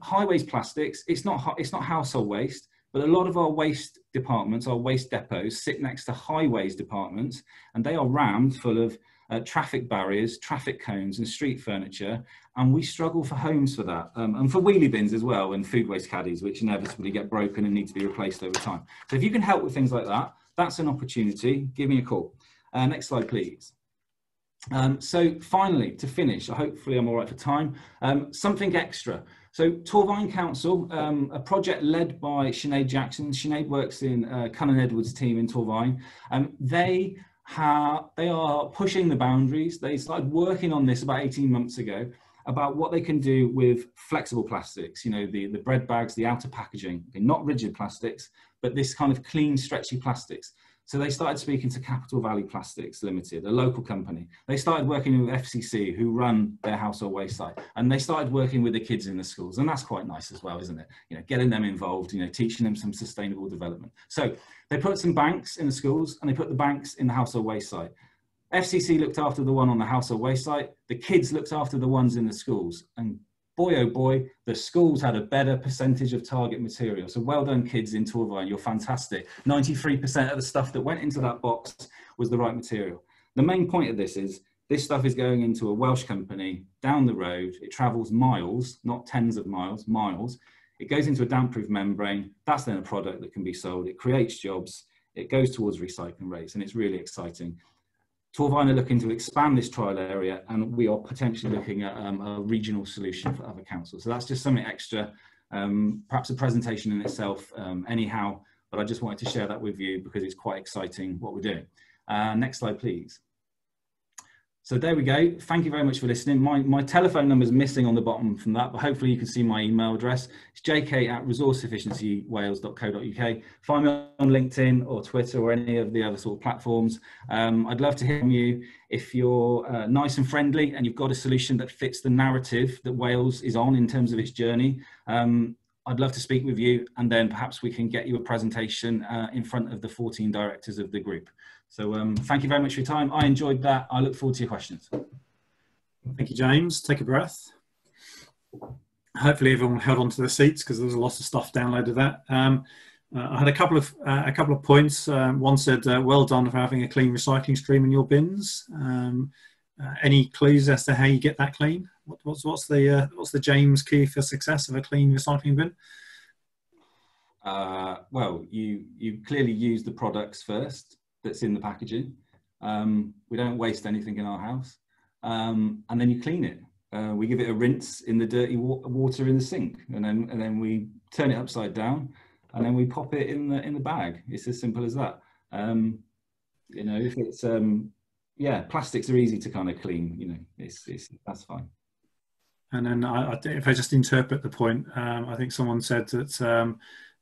Highways plastics, it's not household waste, but a lot of our waste departments, our waste depots, sit next to highways departments, and they are rammed full of traffic barriers, traffic cones and street furniture, and we struggle for homes for that, and for wheelie bins as well, and food waste caddies, which inevitably get broken and need to be replaced over time. So if you can help with things like that, that's an opportunity. Give me a call. Next slide, please. So finally, to finish, hopefully I'm all right for time, something extra. So Torvine Council, a project led by Sinead Jackson. Sinead works in Cunnan Edwards' team in Torvine. They are pushing the boundaries. They started working on this about 18 months ago about what they can do with flexible plastics, you know, the bread bags, the outer packaging, not rigid plastics, but this kind of clean, stretchy plastics. So they started speaking to Capital Valley Plastics Limited, a local company. They started working with FCC, who run their household waste site, and they started working with the kids in the schools. And that's quite nice as well, isn't it? You know, getting them involved, you know, teaching them some sustainable development. So they put some banks in the schools and they put the banks in the household waste site. FCC looked after the one on the household waste site. The kids looked after the ones in the schools. And boy, oh boy, the schools had a better percentage of target material. So well done, kids in Torvine, you're fantastic. 93% of the stuff that went into that box was the right material. The main point of this is, this stuff is going into a Welsh company down the road. It travels miles, not tens of miles, miles. It goes into a damp-proof membrane. That's then a product that can be sold. It creates jobs. It goes towards recycling rates, and it's really exciting. Torvine are looking to expand this trial area, and we are potentially looking at a regional solution for other councils. So that's just something extra, perhaps a presentation in itself anyhow, but I just wanted to share that with you because it's quite exciting what we're doing. Next slide, please. So there we go. Thank you very much for listening. My telephone number is missing on the bottom from that, but hopefully you can see my email address. It's jk@resourceefficientywales.co.uk. Find me on LinkedIn or Twitter or any of the other sort of platforms. I'd love to hear from you. If you're nice and friendly and you've got a solution that fits the narrative that Wales is on in terms of its journey, I'd love to speak with you, and then perhaps we can get you a presentation in front of the 14 directors of the group. So thank you very much for your time. I enjoyed that. I look forward to your questions. Thank you, James. Take a breath. Hopefully everyone held on to their seats because there was a lot of stuff downloaded that. I had a couple of points. One said, well done for having a clean recycling stream in your bins. Any clues as to how you get that clean? What's the James key for success of a clean recycling bin? Well, you clearly use the products first that's in the packaging. We don't waste anything in our house, and then you clean it. We give it a rinse in the dirty water in the sink, and then we turn it upside down, and then we pop it in the bag. It's as simple as that. You know, if it's yeah, plastics are easy to kind of clean. You know, that's fine. And then if I just interpret the point, I think someone said that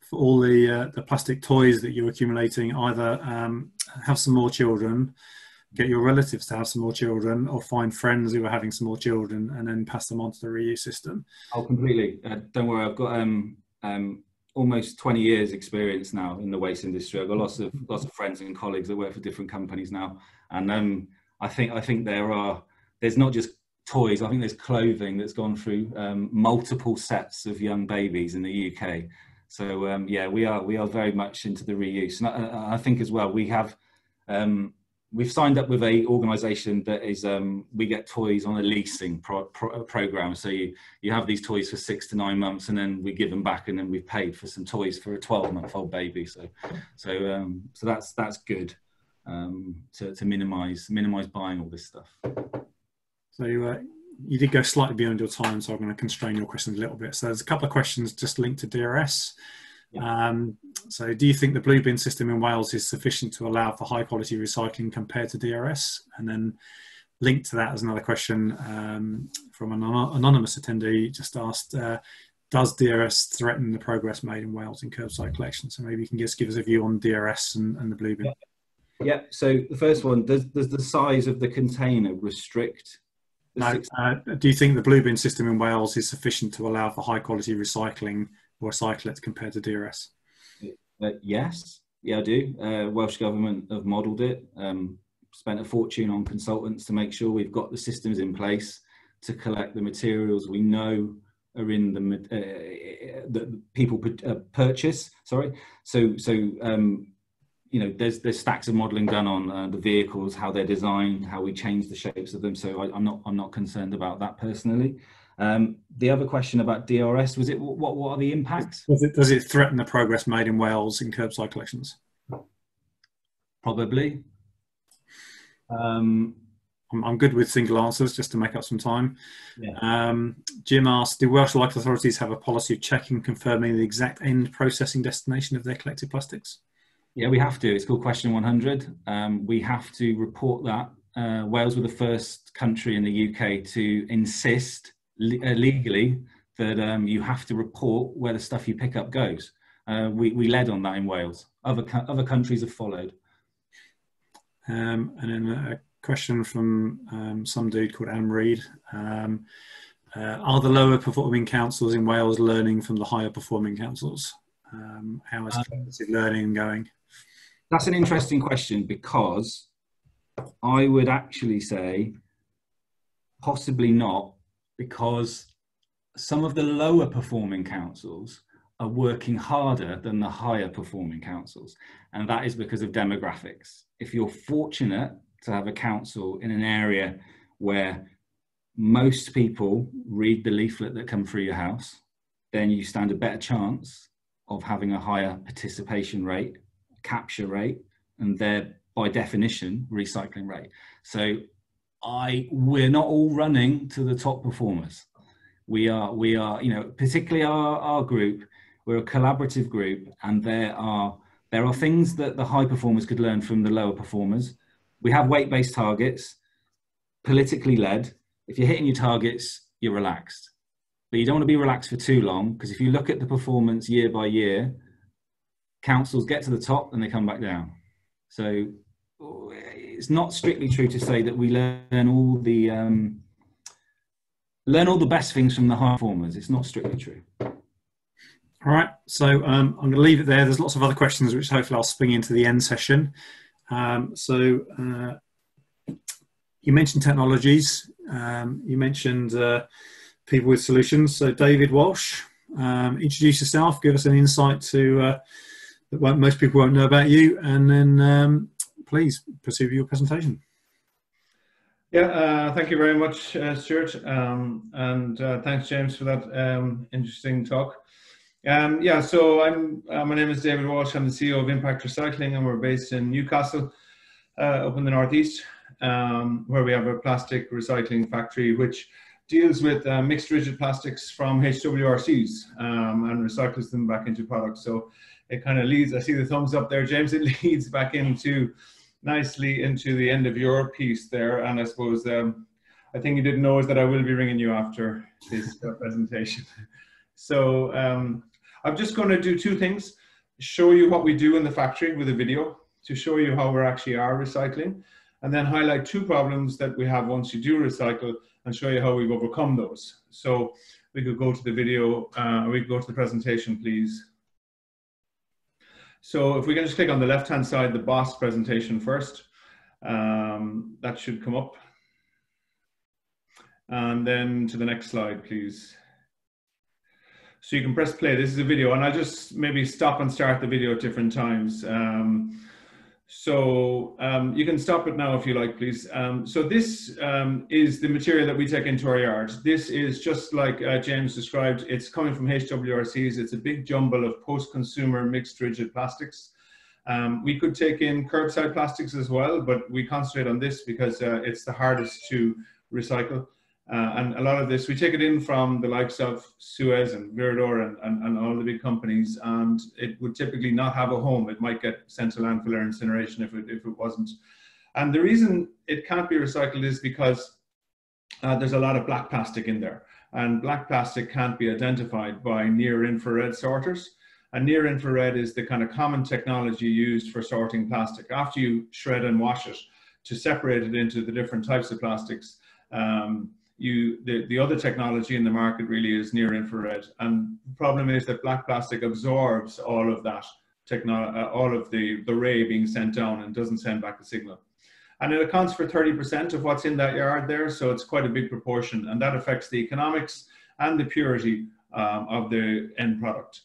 for all the plastic toys that you're accumulating, either have some more children, get your relatives to have some more children, or find friends who are having some more children and then pass them on to the reuse system. Oh, completely. Don't worry, I've got almost 20 years experience now in the waste industry. I've got lots of friends and colleagues that work for different companies now, and I think there's not just toys. I think there's clothing that's gone through multiple sets of young babies in the UK. So yeah, we are very much into the reuse, and I think as well we've signed up with a organisation that is we get toys on a leasing program. So you have these toys for 6 to 9 months, and then we give them back, and then we've paid for some toys for a 12-month-old baby. So that's good to minimise buying all this stuff. So you did go slightly beyond your time, so I'm going to constrain your questions a little bit. So there's a couple of questions just linked to DRS. Yeah. So do you think the blue bin system in Wales is sufficient to allow for high quality recycling compared to DRS? And then linked to that is another question from an anonymous attendee, just asked, does DRS threaten the progress made in Wales in curbside collection? So maybe you can just give us a view on DRS and the blue bin. Yeah, so the first one, does the size of the container restrict? No, do you think the blue bin system in Wales is sufficient to allow for high quality recycling or recyclate compared to DRS? Yes, yeah, I do. Welsh Government have modelled it, spent a fortune on consultants to make sure we've got the systems in place to collect the materials we know are in that people purchase. Sorry, so you know, there's stacks of modelling done on the vehicles, how they're designed, how we change the shapes of them. So I'm not concerned about that personally. The other question about DRS, was it what are the impacts? Does it threaten the progress made in Wales in curbside collections? Probably. I'm good with single answers just to make up some time. Yeah. Jim asked, do Welsh local authorities have a policy of checking, confirming the exact end processing destination of their collected plastics? Yeah, we have to. It's called question 100. We have to report that. Wales were the first country in the UK to insist legally that you have to report where the stuff you pick up goes. we led on that in Wales. Other countries have followed. And then a question from some dude called Anne Reid. Are the lower performing councils in Wales learning from the higher performing councils? How is collaborative learning going? That's an interesting question, because I would actually say possibly not, because some of the lower performing councils are working harder than the higher performing councils. And that is because of demographics. If you're fortunate to have a council in an area where most people read the leaflet that come through your house, then you stand a better chance of having a higher participation rate, capture rate, and there, by definition, recycling rate. So we're not all running to the top performers. We are, you know, particularly our group, we're a collaborative group, and there are things that the high performers could learn from the lower performers. We have weight-based targets, politically led. If you're hitting your targets, you're relaxed. But you don't want to be relaxed for too long, because if you look at the performance year by year, councils get to the top and they come back down. So it's not strictly true to say that we learn all the best things from the high performers. It's not strictly true. All right, so I'm going to leave it there. There's lots of other questions which hopefully I'll spring into the end session. You mentioned technologies. You mentioned people with solutions. So David Walsh, introduce yourself, give us an insight to that most people won't know about you, and then please proceed with your presentation. Yeah, thank you very much, Stuart, and thanks, James, for that interesting talk. Yeah, so my name is David Walsh. I'm the CEO of Impact Recycling, and we're based in Newcastle, up in the northeast, where we have a plastic recycling factory which deals with mixed rigid plastics from HWRCS and recycles them back into products. So it kind of leads, I see the thumbs up there, James, it leads back nicely into the end of your piece there. And I suppose I think you didn't know is that I will be ringing you after this presentation. So I'm just going to do two things: show you what we do in the factory with a video to show you how we actually are recycling, and then highlight two problems that we have once you do recycle and show you how we've overcome those. So we could go to the video, we could go to the presentation, please. So if we can just click on the left-hand side, the BOSS presentation first, that should come up. And then to the next slide, please. So you can press play. This is a video, and I'll just maybe stop and start the video at different times. You can stop it now if you like, please. So this is the material that we take into our yards. This is just like James described. It's coming from HWRCS. It's a big jumble of post-consumer mixed rigid plastics. We could take in curbside plastics as well, but we concentrate on this because it's the hardest to recycle. And a lot of this, we take it in from the likes of Suez and Viridor and all the big companies, and it would typically not have a home. It might get sent to landfill or incineration if it wasn't. And the reason it can't be recycled is because there's a lot of black plastic in there. And black plastic can't be identified by near-infrared sorters. And near-infrared is the kind of common technology used for sorting plastic. After you shred and wash it, to separate it into the different types of plastics, the other technology in the market really is near infrared, and the problem is that black plastic absorbs all of that all of the ray being sent down and doesn't send back a signal. And it accounts for 30% of what's in that yard there, so it's quite a big proportion, and that affects the economics and the purity of the end product.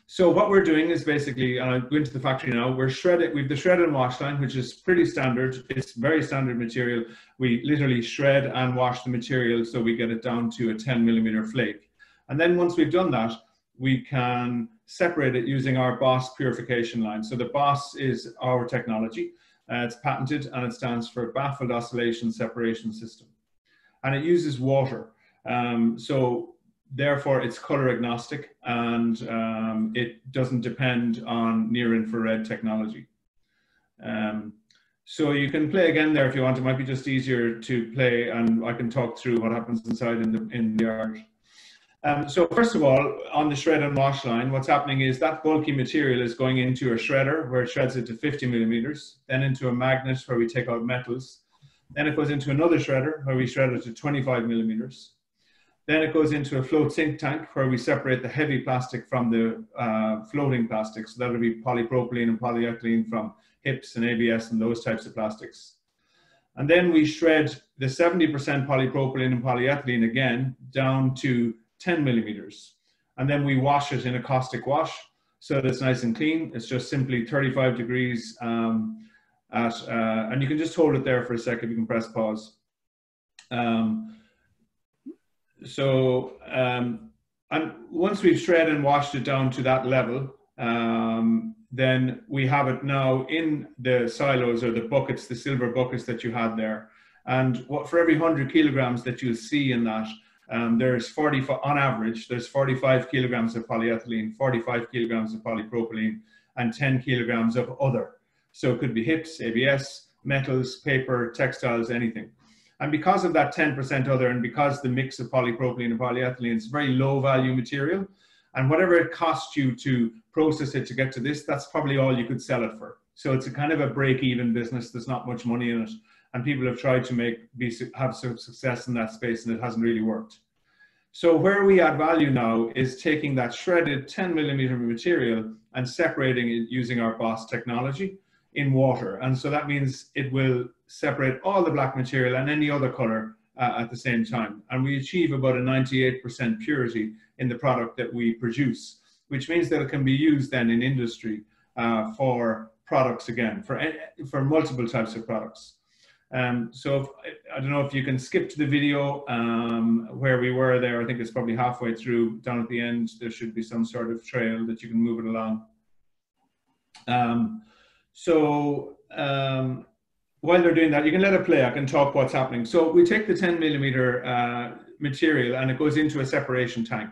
So what we're doing is basically, and I'll go into the factory now, we're shredding, we have the shred and wash line, which is pretty standard. It's very standard material. We literally shred and wash the material so we get it down to a 10mm flake. And then once we've done that, we can separate it using our BOSS purification line. So the BOSS is our technology. It's patented, and it stands for Baffled Oscillation Separation System. And it uses water. Therefore, it's color agnostic, and it doesn't depend on near-infrared technology. So you can play again there if you want. It might be just easier to play, and I can talk through what happens inside in the yard. So first of all, on the shred and wash line, what's happening is that bulky material is going into a shredder where it shreds it to 50 millimeters, then into a magnet where we take out metals. Then it goes into another shredder where we shred it to 25 millimeters. Then it goes into a float sink tank where we separate the heavy plastic from the floating plastic. So that'll be polypropylene and polyethylene from HIPS and ABS and those types of plastics. And then we shred the 70% polypropylene and polyethylene again down to 10 millimeters. And then we wash it in a caustic wash so that it's nice and clean. It's just simply 35 degrees and you can just hold it there for a second. You can press pause. And once we've shredded and washed it down to that level, then we have it now in the silos or the buckets, the silver buckets that you had there. And for every 100 kilograms that you'll see in that, there's on average, there's 45 kilograms of polyethylene, 45 kilograms of polypropylene, and 10 kilograms of other. So it could be HIPS, ABS, metals, paper, textiles, anything. And because of that 10% other, and because the mix of polypropylene and polyethylene is very low value material, and whatever it costs you to process it to get to this, that's probably all you could sell it for. So it's a kind of a break-even business. There's not much money in it. And people have tried to have some success in that space, and it hasn't really worked. So where we add value now is taking that shredded 10 millimeter material and separating it using our BOSS technology in water. And so that means it will separate all the black material and any other color at the same time. And we achieve about a 98% purity in the product that we produce, which means that it can be used then in industry for products again, for multiple types of products. So I don't know if you can skip to the video where we were there. I think it's probably halfway through. Down at the end, there should be some sort of trail that you can move it along. While they're doing that, you can let it play. I can talk what's happening. So we take the 10 millimeter material and it goes into a separation tank.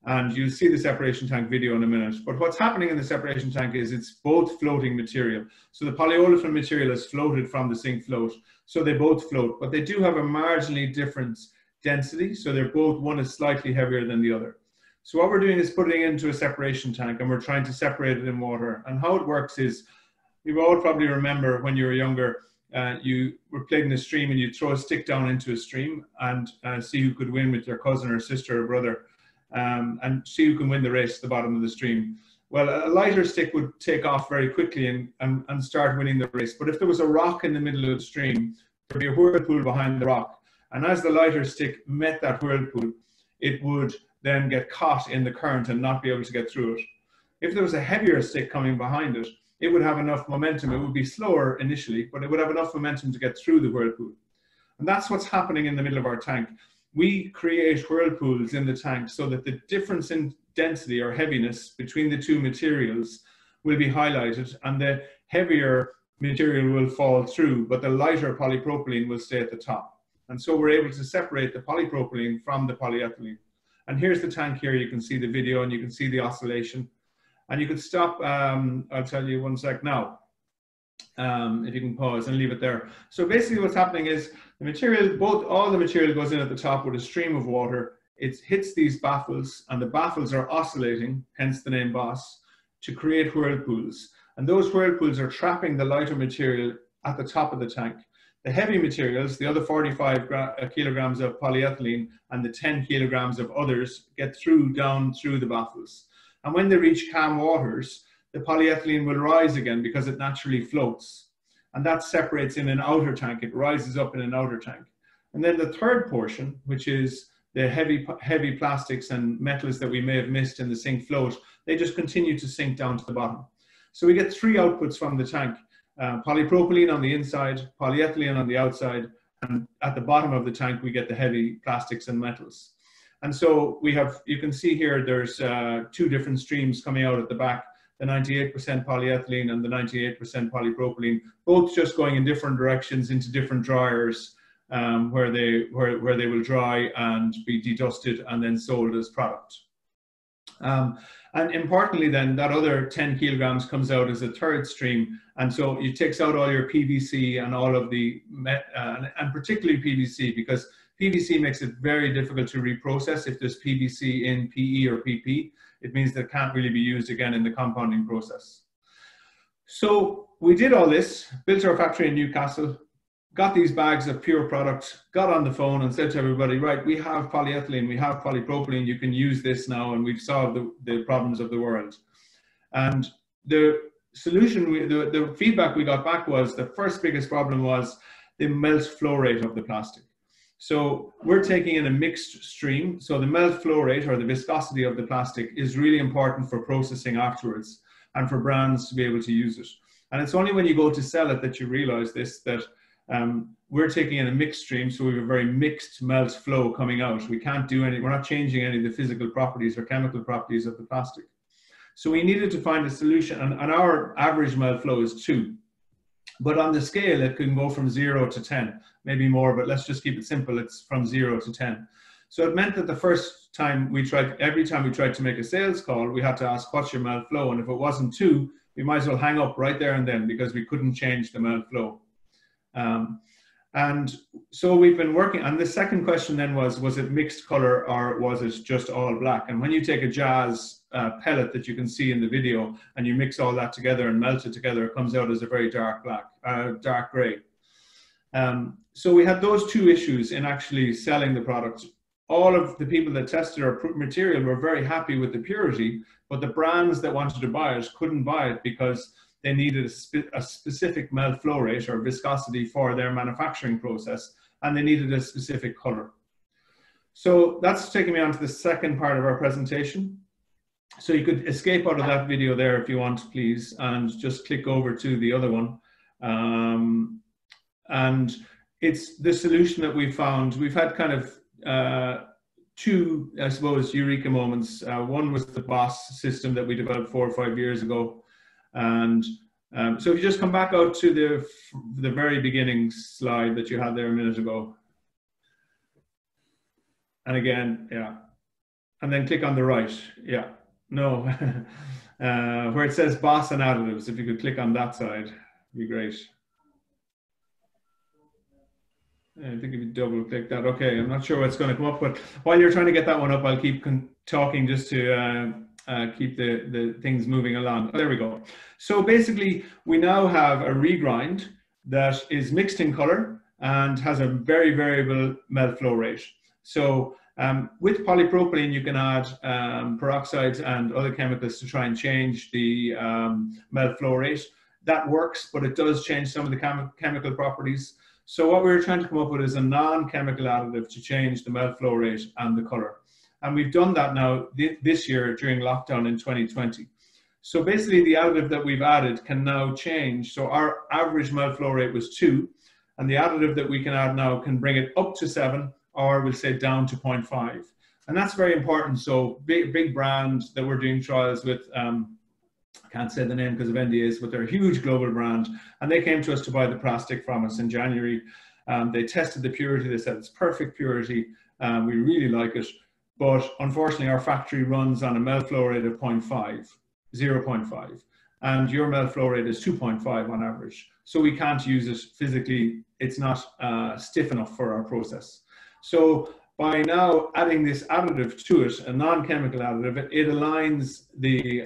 And you'll see the separation tank video in a minute. But what's happening in the separation tank is it's both floating material. So the polyolefin material is floated from the sink float. So they both float, but they do have a marginally different density. So they're both, one is slightly heavier than the other. So what we're doing is putting it into a separation tank and we're trying to separate it in water. And how it works is, you all probably remember when you were younger, you were playing in a stream and you throw a stick down into a stream and see who could win with your cousin or sister or brother. And see who can win the race at the bottom of the stream. Well, a lighter stick would take off very quickly and start winning the race. But if there was a rock in the middle of the stream, there'd be a whirlpool behind the rock. And as the lighter stick met that whirlpool, it would then get caught in the current and not be able to get through it. If there was a heavier stick coming behind it, it would have enough momentum. It would be slower initially, but it would have enough momentum to get through the whirlpool. And that's what's happening in the middle of our tank. We create whirlpools in the tank so that the difference in density or heaviness between the two materials will be highlighted and the heavier material will fall through, but the lighter polypropylene will stay at the top. And so we're able to separate the polypropylene from the polyethylene. And here's the tank here. You can see the video and you can see the oscillation. And you could stop, I'll tell you one sec now. If you can pause and leave it there. So basically what's happening is the material, all the material goes in at the top with a stream of water. It hits these baffles and the baffles are oscillating, hence the name BOSS, to create whirlpools. And those whirlpools are trapping the lighter material at the top of the tank. The heavy materials, the other 45 kilograms of polyethylene and the 10 kilograms of others get down through the baffles. And when they reach calm waters, the polyethylene will rise again because it naturally floats. And that separates in an outer tank. It rises up in an outer tank. And then the third portion, which is the heavy plastics and metals that we may have missed in the sink float, they just continue to sink down to the bottom. So we get three outputs from the tank. Polypropylene on the inside, polyethylene on the outside, and at the bottom of the tank we get the heavy plastics and metals. And so we have, you can see here, there's two different streams coming out at the back, the 98% polyethylene and the 98% polypropylene, both just going in different directions into different dryers where they will dry and be dedusted and then sold as product. And importantly then, that other 10 kilograms comes out as a third stream. And so it takes out all your PVC and all of the, and particularly PVC, because PVC makes it very difficult to reprocess. If there's PVC in PE or PP, it means that it can't really be used again in the compounding process. So we did all this, built our factory in Newcastle, got these bags of pure product, got on the phone and said to everybody, right, we have polyethylene, we have polypropylene, you can use this now, and we've solved the problems of the world. And the solution, the feedback we got back was the first biggest problem was the melt flow rate of the plastic. So we're taking in a mixed stream. So the melt flow rate, or the viscosity of the plastic, is really important for processing afterwards and for brands to be able to use it. And it's only when you go to sell it that you realize this, that we're taking in a mixed stream, so we have a very mixed melt flow coming out. We can't do any, we're not changing any of the physical properties or chemical properties of the plastic. So we needed to find a solution, and our average melt flow is 2. But on the scale, it can go from 0 to 10, maybe more, but let's just keep it simple. It's from 0 to 10. So it meant that the first time we tried, every time we tried to make a sales call, we had to ask, what's your melt flow? And if it wasn't 2, we might as well hang up right there and then, because we couldn't change the melt flow. And so we've been working, and the second question then was it mixed color or was it just all black? And when you take a jazz pellet that you can see in the video and you mix all that together and melt it together, it comes out as a very dark black, dark gray. So we had those two issues in actually selling the product. All of the people that tested our material were very happy with the purity, but the brands that wanted to buy it couldn't buy it because they needed a specific melt flow rate or viscosity for their manufacturing process, and they needed a specific color. So that's taking me on to the second part of our presentation. So you could escape out of that video there if you want, please, and just click over to the other one. And it's the solution that we found. We've had kind of two, I suppose, eureka moments. One was the BOSS system that we developed 4 or 5 years ago. And so if you just come back out to the very beginning slide that you had there a minute ago. And again, yeah. And then click on the right, yeah. No, where it says BOSS and additives, if you could click on that side, it'd be great. I think if you double click that, okay, I'm not sure what's going to come up, but while you're trying to get that one up, I'll keep talking just to keep the things moving along. There we go. So basically, we now have a regrind that is mixed in color and has a very variable melt flow rate. So with polypropylene, you can add peroxides and other chemicals to try and change the melt flow rate. That works, but it does change some of the chemical properties. So what we're trying to come up with is a non-chemical additive to change the melt flow rate and the color. And we've done that now this year during lockdown in 2020. So basically the additive that we've added can now change. So our average melt flow rate was 2, and the additive that we can add now can bring it up to 7, or we'll say down to 0.5. And that's very important. So big brand that we're doing trials with, I can't say the name because of NDAs, but they're a huge global brand. And they came to us to buy the plastic from us in January. They tested the purity. They said it's perfect purity. We really like it. But unfortunately, our factory runs on a melt flow rate of 0.5. And your melt flow rate is 2.5 on average. So we can't use it physically. It's not stiff enough for our process. So by now adding this additive to it, a non-chemical additive, it aligns the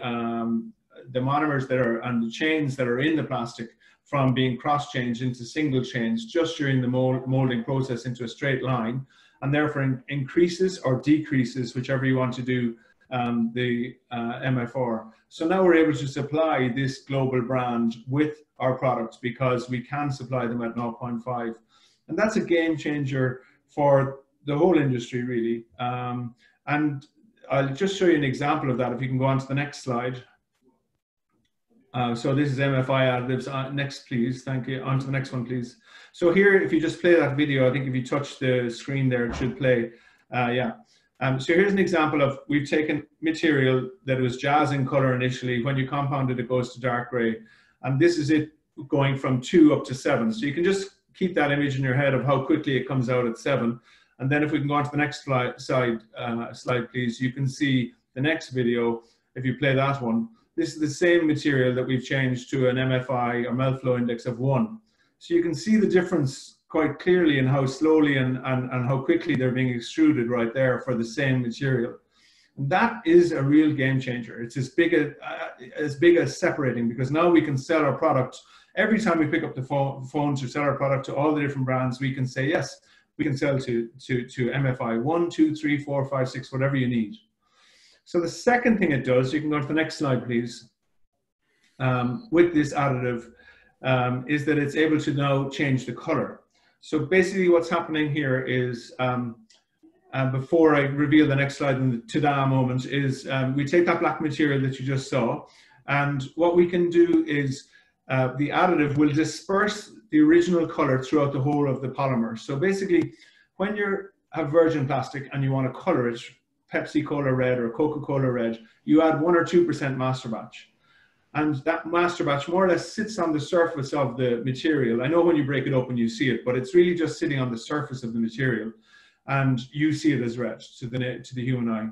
monomers that are and the chains that are in the plastic from being cross-changed into single chains just during the molding process into a straight line, and therefore increases or decreases, whichever you want to do, the MFR. So now we're able to supply this global brand with our products because we can supply them at 0.5. And that's a game changer for the whole industry, really. And I'll just show you an example of that. If you can go on to the next slide. So this is MFI additives. Next, please. Thank you. On to the next one, please. So here, if you just play that video, I think if you touch the screen there, it should play. Yeah. So here's an example of, we've taken material that was jazz in color initially. When you compound it, it goes to dark gray. And this is it going from 2 up to 7. So you can just keep that image in your head of how quickly it comes out at 7. And then if we can go on to the next slide, please, you can see the next video. If you play that one, this is the same material that we've changed to an MFI or melt flow index of 1. So you can see the difference quite clearly in how slowly and how quickly they're being extruded right there for the same material. And that is a real game changer. It's as big as separating, because now we can sell our product. Every time we pick up the phone to sell our product to all the different brands, we can say, yes, we can sell to MFI 1, 2, 3, 4, 5, 6, whatever you need. So the second thing it does, you can go to the next slide, please, with this additive, is that it's able to now change the color. So basically what's happening here is, before I reveal the next slide in the ta-da moment, is we take that black material that you just saw, and what we can do is the additive will disperse the original color throughout the whole of the polymer. So basically, when you have virgin plastic and you want to color it, Pepsi Cola red or Coca-Cola red, you add 1 or 2% master batch. And that master batch more or less sits on the surface of the material. I know when you break it open you see it, but it's really just sitting on the surface of the material, and you see it as red to the human eye.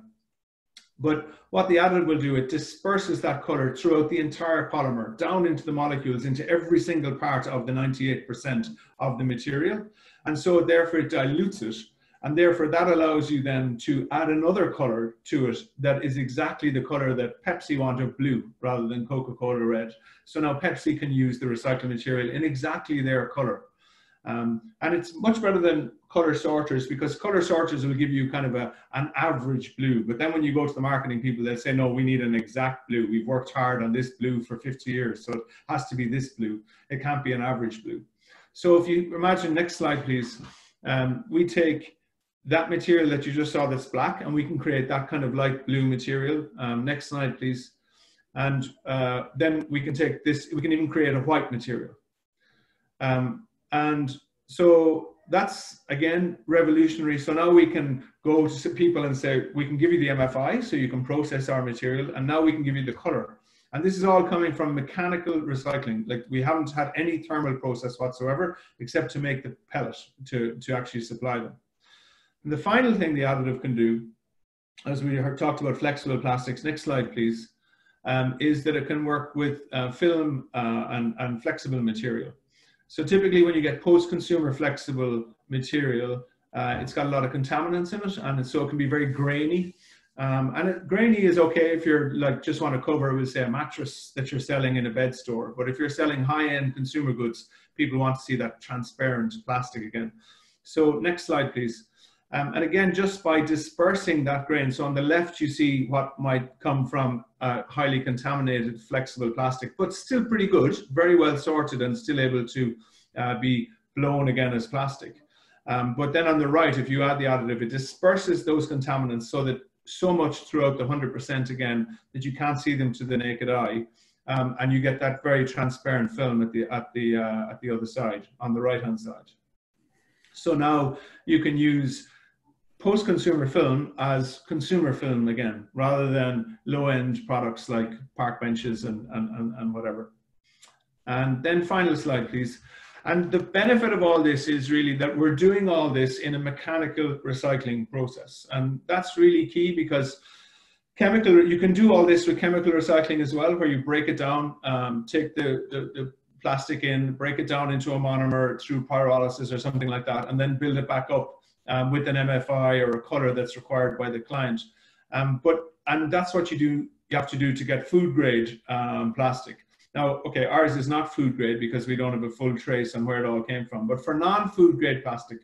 But what the additive will do, it disperses that color throughout the entire polymer, down into the molecules, into every single part of the 98% of the material. And so therefore it dilutes it. And therefore that allows you then to add another color to it that is exactly the color that Pepsi want of blue rather than Coca-Cola red. So now Pepsi can use the recycled material in exactly their color. And it's much better than color sorters, because color sorters will give you kind of an average blue. But then when you go to the marketing people, they'll say, no, we need an exact blue. We've worked hard on this blue for 50 years, so it has to be this blue. It can't be an average blue. So if you imagine, next slide, please, we take that material that you just saw that's black, and we can create that kind of light blue material. Next slide, please. And then we can take this, we can even create a white material. And so that's, again, revolutionary. So now we can go to people and say, we can give you the MFI so you can process our material, and now we can give you the color. And this is all coming from mechanical recycling. Like, we haven't had any thermal process whatsoever, except to make the pellet to actually supply them. And the final thing the additive can do, as we talked about flexible plastics, next slide please, is that it can work with film and flexible material. So typically when you get post-consumer flexible material, it's got a lot of contaminants in it, and so it can be very grainy. Grainy is okay if you're like just want to cover with, say, a mattress that you're selling in a bed store. But if you're selling high-end consumer goods, people want to see that transparent plastic again. So next slide, please. And again, just by dispersing that grain, so on the left you see what might come from highly contaminated flexible plastic, but still pretty good, very well sorted and still able to be blown again as plastic. But then on the right, if you add the additive, it disperses those contaminants so much throughout the 100% again that you can't see them to the naked eye, and you get that very transparent film at the other side, on the right-hand side. So now you can use post-consumer film as consumer film again, rather than low-end products like park benches and whatever. And then final slide, please. And the benefit of all this is really that we're doing all this in a mechanical recycling process. And that's really key, because you can do all this with chemical recycling as well, where you break it down, take the plastic in, break it down into a monomer through pyrolysis or something like that, and then build it back up with an MFI or a color that's required by the client. And that's what you have to do to get food grade plastic. Now, okay, ours is not food grade because we don't have a full trace on where it all came from. But for non-food grade plastic,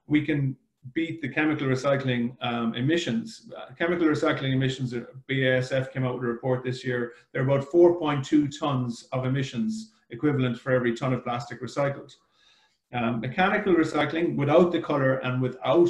we can beat the chemical recycling emissions. Chemical recycling emissions, BASF came out with a report this year. They're about 4.2 tons of emissions equivalent for every ton of plastic recycled. Mechanical recycling without the color and without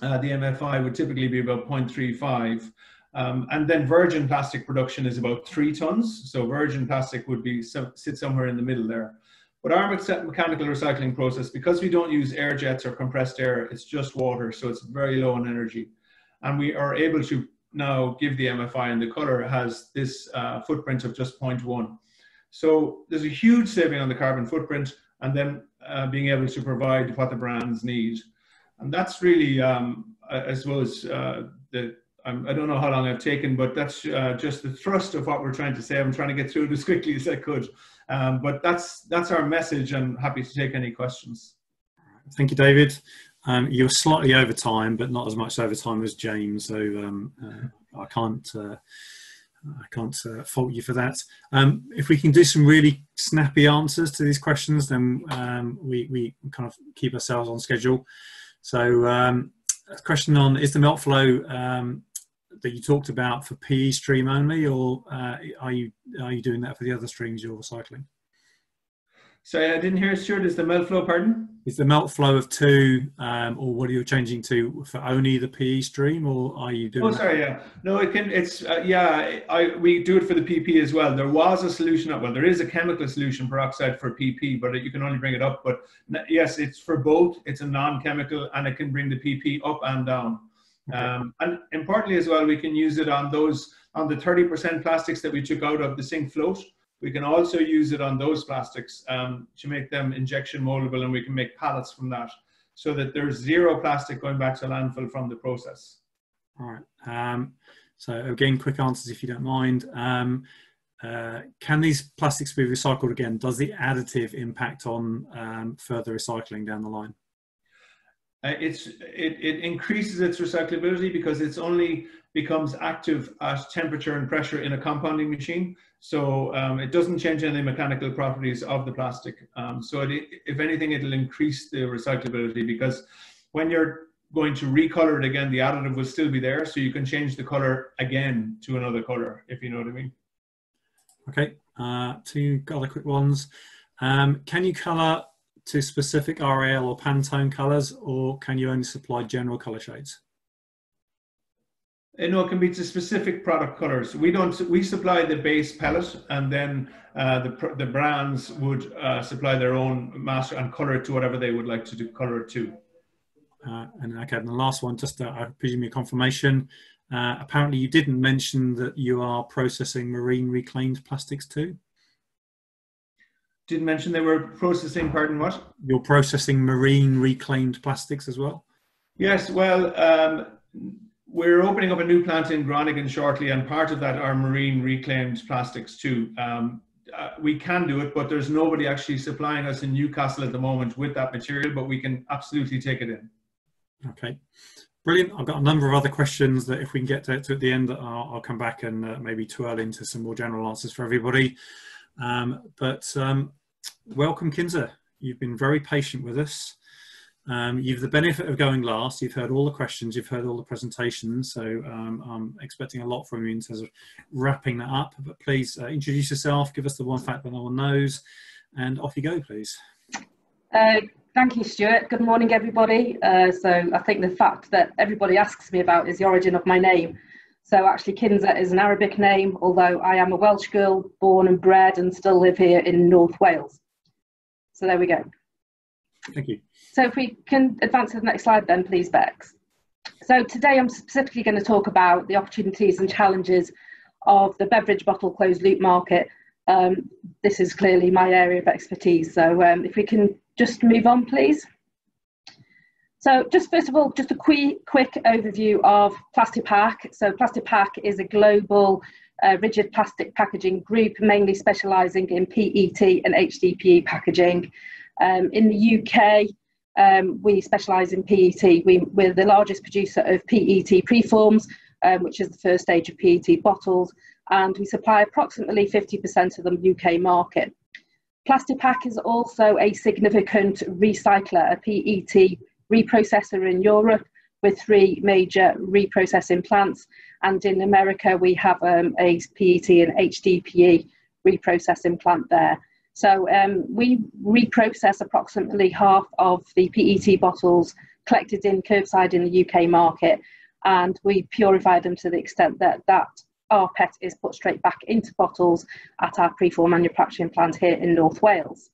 the MFI would typically be about 0.35. And then virgin plastic production is about 3 tons. So virgin plastic would sit somewhere in the middle there. But our mechanical recycling process, because we don't use air jets or compressed air, it's just water, so it's very low in energy. And we are able to now give the MFI, and the color has this footprint of just 0.1. So there's a huge saving on the carbon footprint, and then being able to provide what the brands need. And that's really, I suppose, I don't know how long I've taken, but that's just the thrust of what we're trying to say. I'm trying to get through it as quickly as I could. But that's our message. I'm happy to take any questions. Thank you, David. You're slightly over time, but not as much over time as James, so I can't fault you for that. If we can do some really snappy answers to these questions, then we kind of keep ourselves on schedule. So a question on, is the melt flow that you talked about for PE stream only, or are you doing that for the other streams you're recycling? Sorry, I didn't hear, Stuart. Is the melt flow, pardon? Is the melt flow of 2, or what are you changing to for only the PE stream, or are you doing? Oh, sorry, yeah. No, it can. It's we do it for the PP as well. There was a solution. Well, there is a chemical solution peroxide for PP, but you can only bring it up. But yes, it's for both. It's a non-chemical, and it can bring the PP up and down. Okay. And importantly as well, we can use it on the 30% plastics that we took out of the sink float. We can also use it on those plastics to make them injection moldable, and we can make pallets from that, so that there's 0 plastic going back to landfill from the process. All right. So again, quick answers if you don't mind. Can these plastics be recycled again? Does the additive impact on further recycling down the line? It increases its recyclability because it's only becomes active at temperature and pressure in a compounding machine. So it doesn't change any mechanical properties of the plastic. So if anything, it'll increase the recyclability, because when you're going to recolor it again, the additive will still be there. So you can change the color again to another color, if you know what I mean. Okay, 2 other quick ones. Can you color to specific RAL or Pantone colors, or can you only supply general color shades? No, it can be to specific product colors. We supply the base pellet, and then the brands would supply their own master and color it to whatever they would like to color it to. And okay, and the last one, just I presume your confirmation. Apparently you didn't mention that you are processing marine reclaimed plastics too. Didn't mention they were processing, pardon, what? You're processing marine reclaimed plastics as well? Yes, well, we're opening up a new plant in Groningen shortly, and part of that are marine reclaimed plastics too. We can do it, but there's nobody actually supplying us in Newcastle at the moment with that material, but we can absolutely take it in. Okay, brilliant. I've got a number of other questions that if we can get to at the end, I'll come back and maybe twirl into some more general answers for everybody. Welcome, Kinza. You've been very patient with us. You've the benefit of going last. You've heard all the questions, you've heard all the presentations, so I'm expecting a lot from you in terms of wrapping that up. But please introduce yourself, give us the one fact that no one knows, and off you go, please. Thank you, Stuart. Good morning, everybody. So I think the fact that everybody asks me about is the origin of my name. So actually Kinza is an Arabic name, although I am a Welsh girl, born and bred, and still live here in North Wales. So there we go. Thank you. So if we can advance to the next slide then, please, Bex. So today I'm specifically going to talk about the opportunities and challenges of the beverage bottle closed loop market. This is clearly my area of expertise. So if we can just move on, please. So just first of all, just a quick overview of Plastipack. So Plastipack is a global rigid plastic packaging group, mainly specialising in PET and HDPE packaging. In the UK, we specialise in PET. We're the largest producer of PET preforms, which is the first stage of PET bottles, and we supply approximately 50% of the UK market. Plastipack is also a significant recycler, a PET reprocessor in Europe with 3 major reprocessing plants, and in America we have a PET and HDPE reprocessing plant there. So we reprocess approximately half of the PET bottles collected in curbside in the UK market, and we purify them to the extent that our PET is put straight back into bottles at our preform manufacturing plant here in North Wales.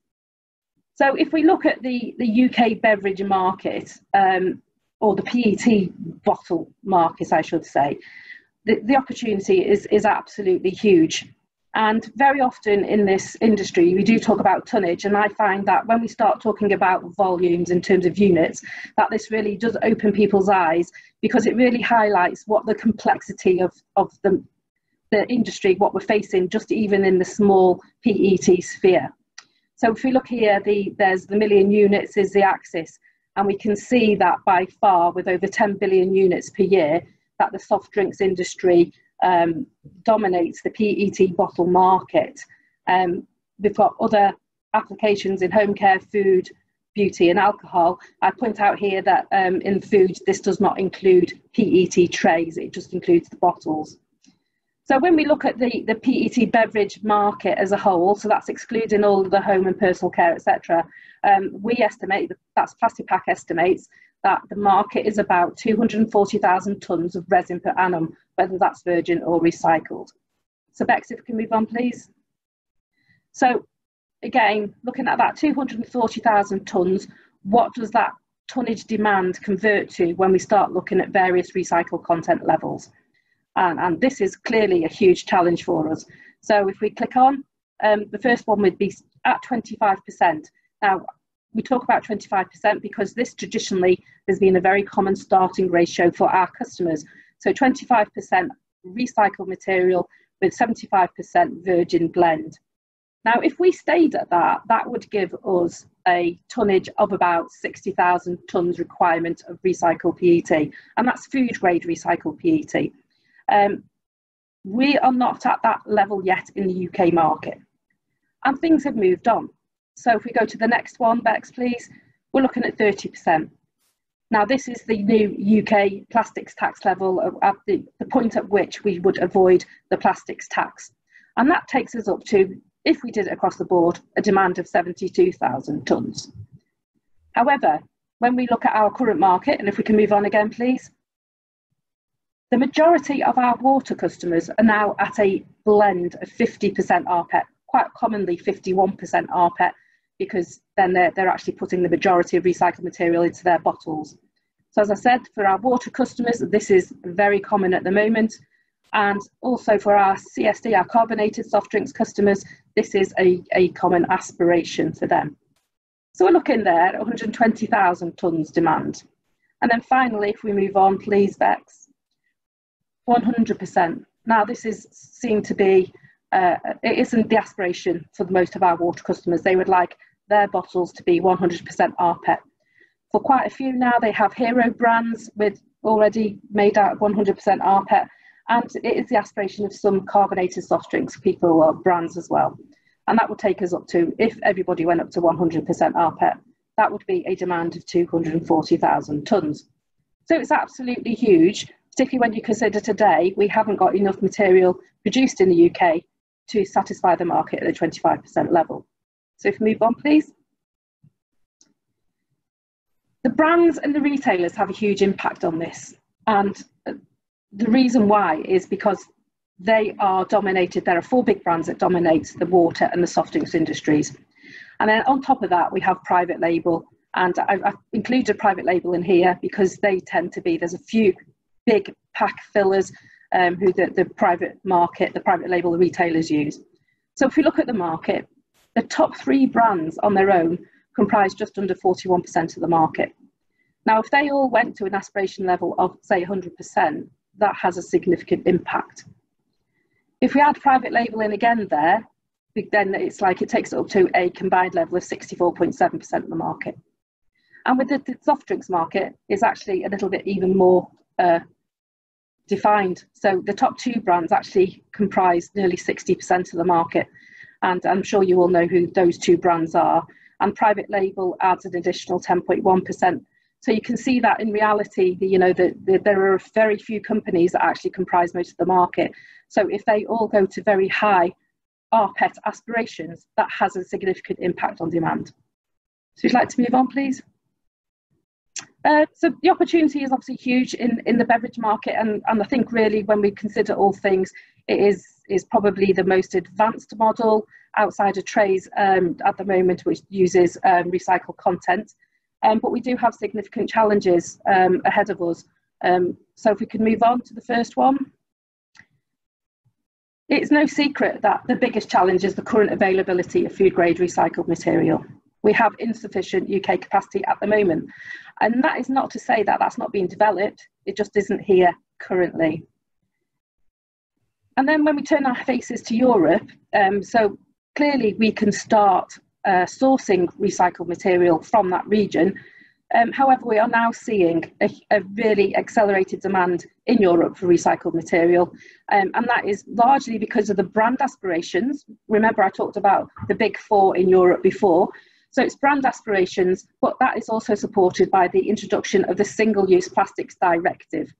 So if we look at the UK beverage market, or the PET bottle market, I should say, the opportunity is absolutely huge. And very often in this industry, we do talk about tonnage, and I find that when we start talking about volumes in terms of units, that this really does open people's eyes, because it really highlights what the complexity of the industry, what we're facing just even in the small PET sphere. So if we look here, there's the million units is the axis, And we can see that by far, with over 10 billion units per year, that the soft drinks industry dominates the PET bottle market. We've got other applications in home care, food, beauty and alcohol. I point out here that in food, this does not include PET trays, it just includes the bottles. So when we look at the PET beverage market as a whole, so that's excluding all of the home and personal care, etc., we estimate, that's Plastic Pack estimates, that the market is about 240,000 tonnes of resin per annum, whether that's virgin or recycled. So Bex, if we can move on, please. So again, looking at that 240,000 tonnes, what does that tonnage demand convert to when we start looking at various recycled content levels? And this is clearly a huge challenge for us. So if we click on, the first one would be at 25%. Now, we talk about 25% because this traditionally has been a very common starting ratio for our customers. So 25% recycled material with 75% virgin blend. Now, if we stayed at that, that would give us a tonnage of about 60,000 tonnes requirement of recycled PET, and that's food grade recycled PET. We are not at that level yet in the UK market, and things have moved on. So if we go to the next one, Bex, please, we're looking at 30%. Now, this is the new UK plastics tax level at the point at which we would avoid the plastics tax. And that takes us up to, if we did it across the board, a demand of 72,000 tonnes. However, when we look at our current market, and if we can move on again, please, the majority of our water customers are now at a blend of 50% rPET, quite commonly 51% rPET, because then they're actually putting the majority of recycled material into their bottles. So as I said, for our water customers, this is very common at the moment. And also for our CSD, our carbonated soft drinks customers, this is a common aspiration for them. So we're looking there at 120,000 tonnes demand. And then finally, if we move on, please, Bex, 100%. Now, this is seen to be, it isn't the aspiration for most of our water customers. They would like their bottles to be 100% rPET. For quite a few now, they have hero brands with already made out of 100% rPET. And it is the aspiration of some carbonated soft drinks people or brands as well. And that would take us up to, if everybody went up to 100% rPET, that would be a demand of 240,000 tonnes. So it's absolutely huge, particularly when you consider today we haven't got enough material produced in the UK to satisfy the market at the 25% level. So if we move on, please. The brands and the retailers have a huge impact on this. And the reason why is because they are dominated. There are 4 big brands that dominate the water and the soft drinks industries. And then on top of that, we have private label. And I've included private label in here because they tend to be, there's a few big pack fillers who the private market, the private label, the retailers use. So if we look at the market, the top 3 brands on their own comprise just under 41% of the market. Now, if they all went to an aspiration level of, say, 100%, that has a significant impact. If we add private label in again there, then it's like it takes it up to a combined level of 64.7% of the market. And with the soft drinks market, it's actually a little bit even more defined. So the top 2 brands actually comprise nearly 60% of the market. And I'm sure you all know who those 2 brands are. And private label adds an additional 10.1%. So you can see that in reality, there are very few companies that actually comprise most of the market. So if they all go to very high rPET aspirations, that has a significant impact on demand. So you'd like to move on, please? So the opportunity is obviously huge in the beverage market. And I think really when we consider all things, it is probably the most advanced model outside of trays at the moment, which uses recycled content. But we do have significant challenges ahead of us. So if we can move on to the first one. It's no secret that the biggest challenge is the current availability of food grade recycled material. We have insufficient UK capacity at the moment. And that is not to say that that's not being developed, it just isn't here currently. And then when we turn our faces to Europe, so clearly we can start sourcing recycled material from that region. However, we are now seeing a really accelerated demand in Europe for recycled material, and that is largely because of the brand aspirations. Remember, I talked about the big four in Europe before. So it's brand aspirations, but that is also supported by the introduction of the Single-Use Plastics Directive.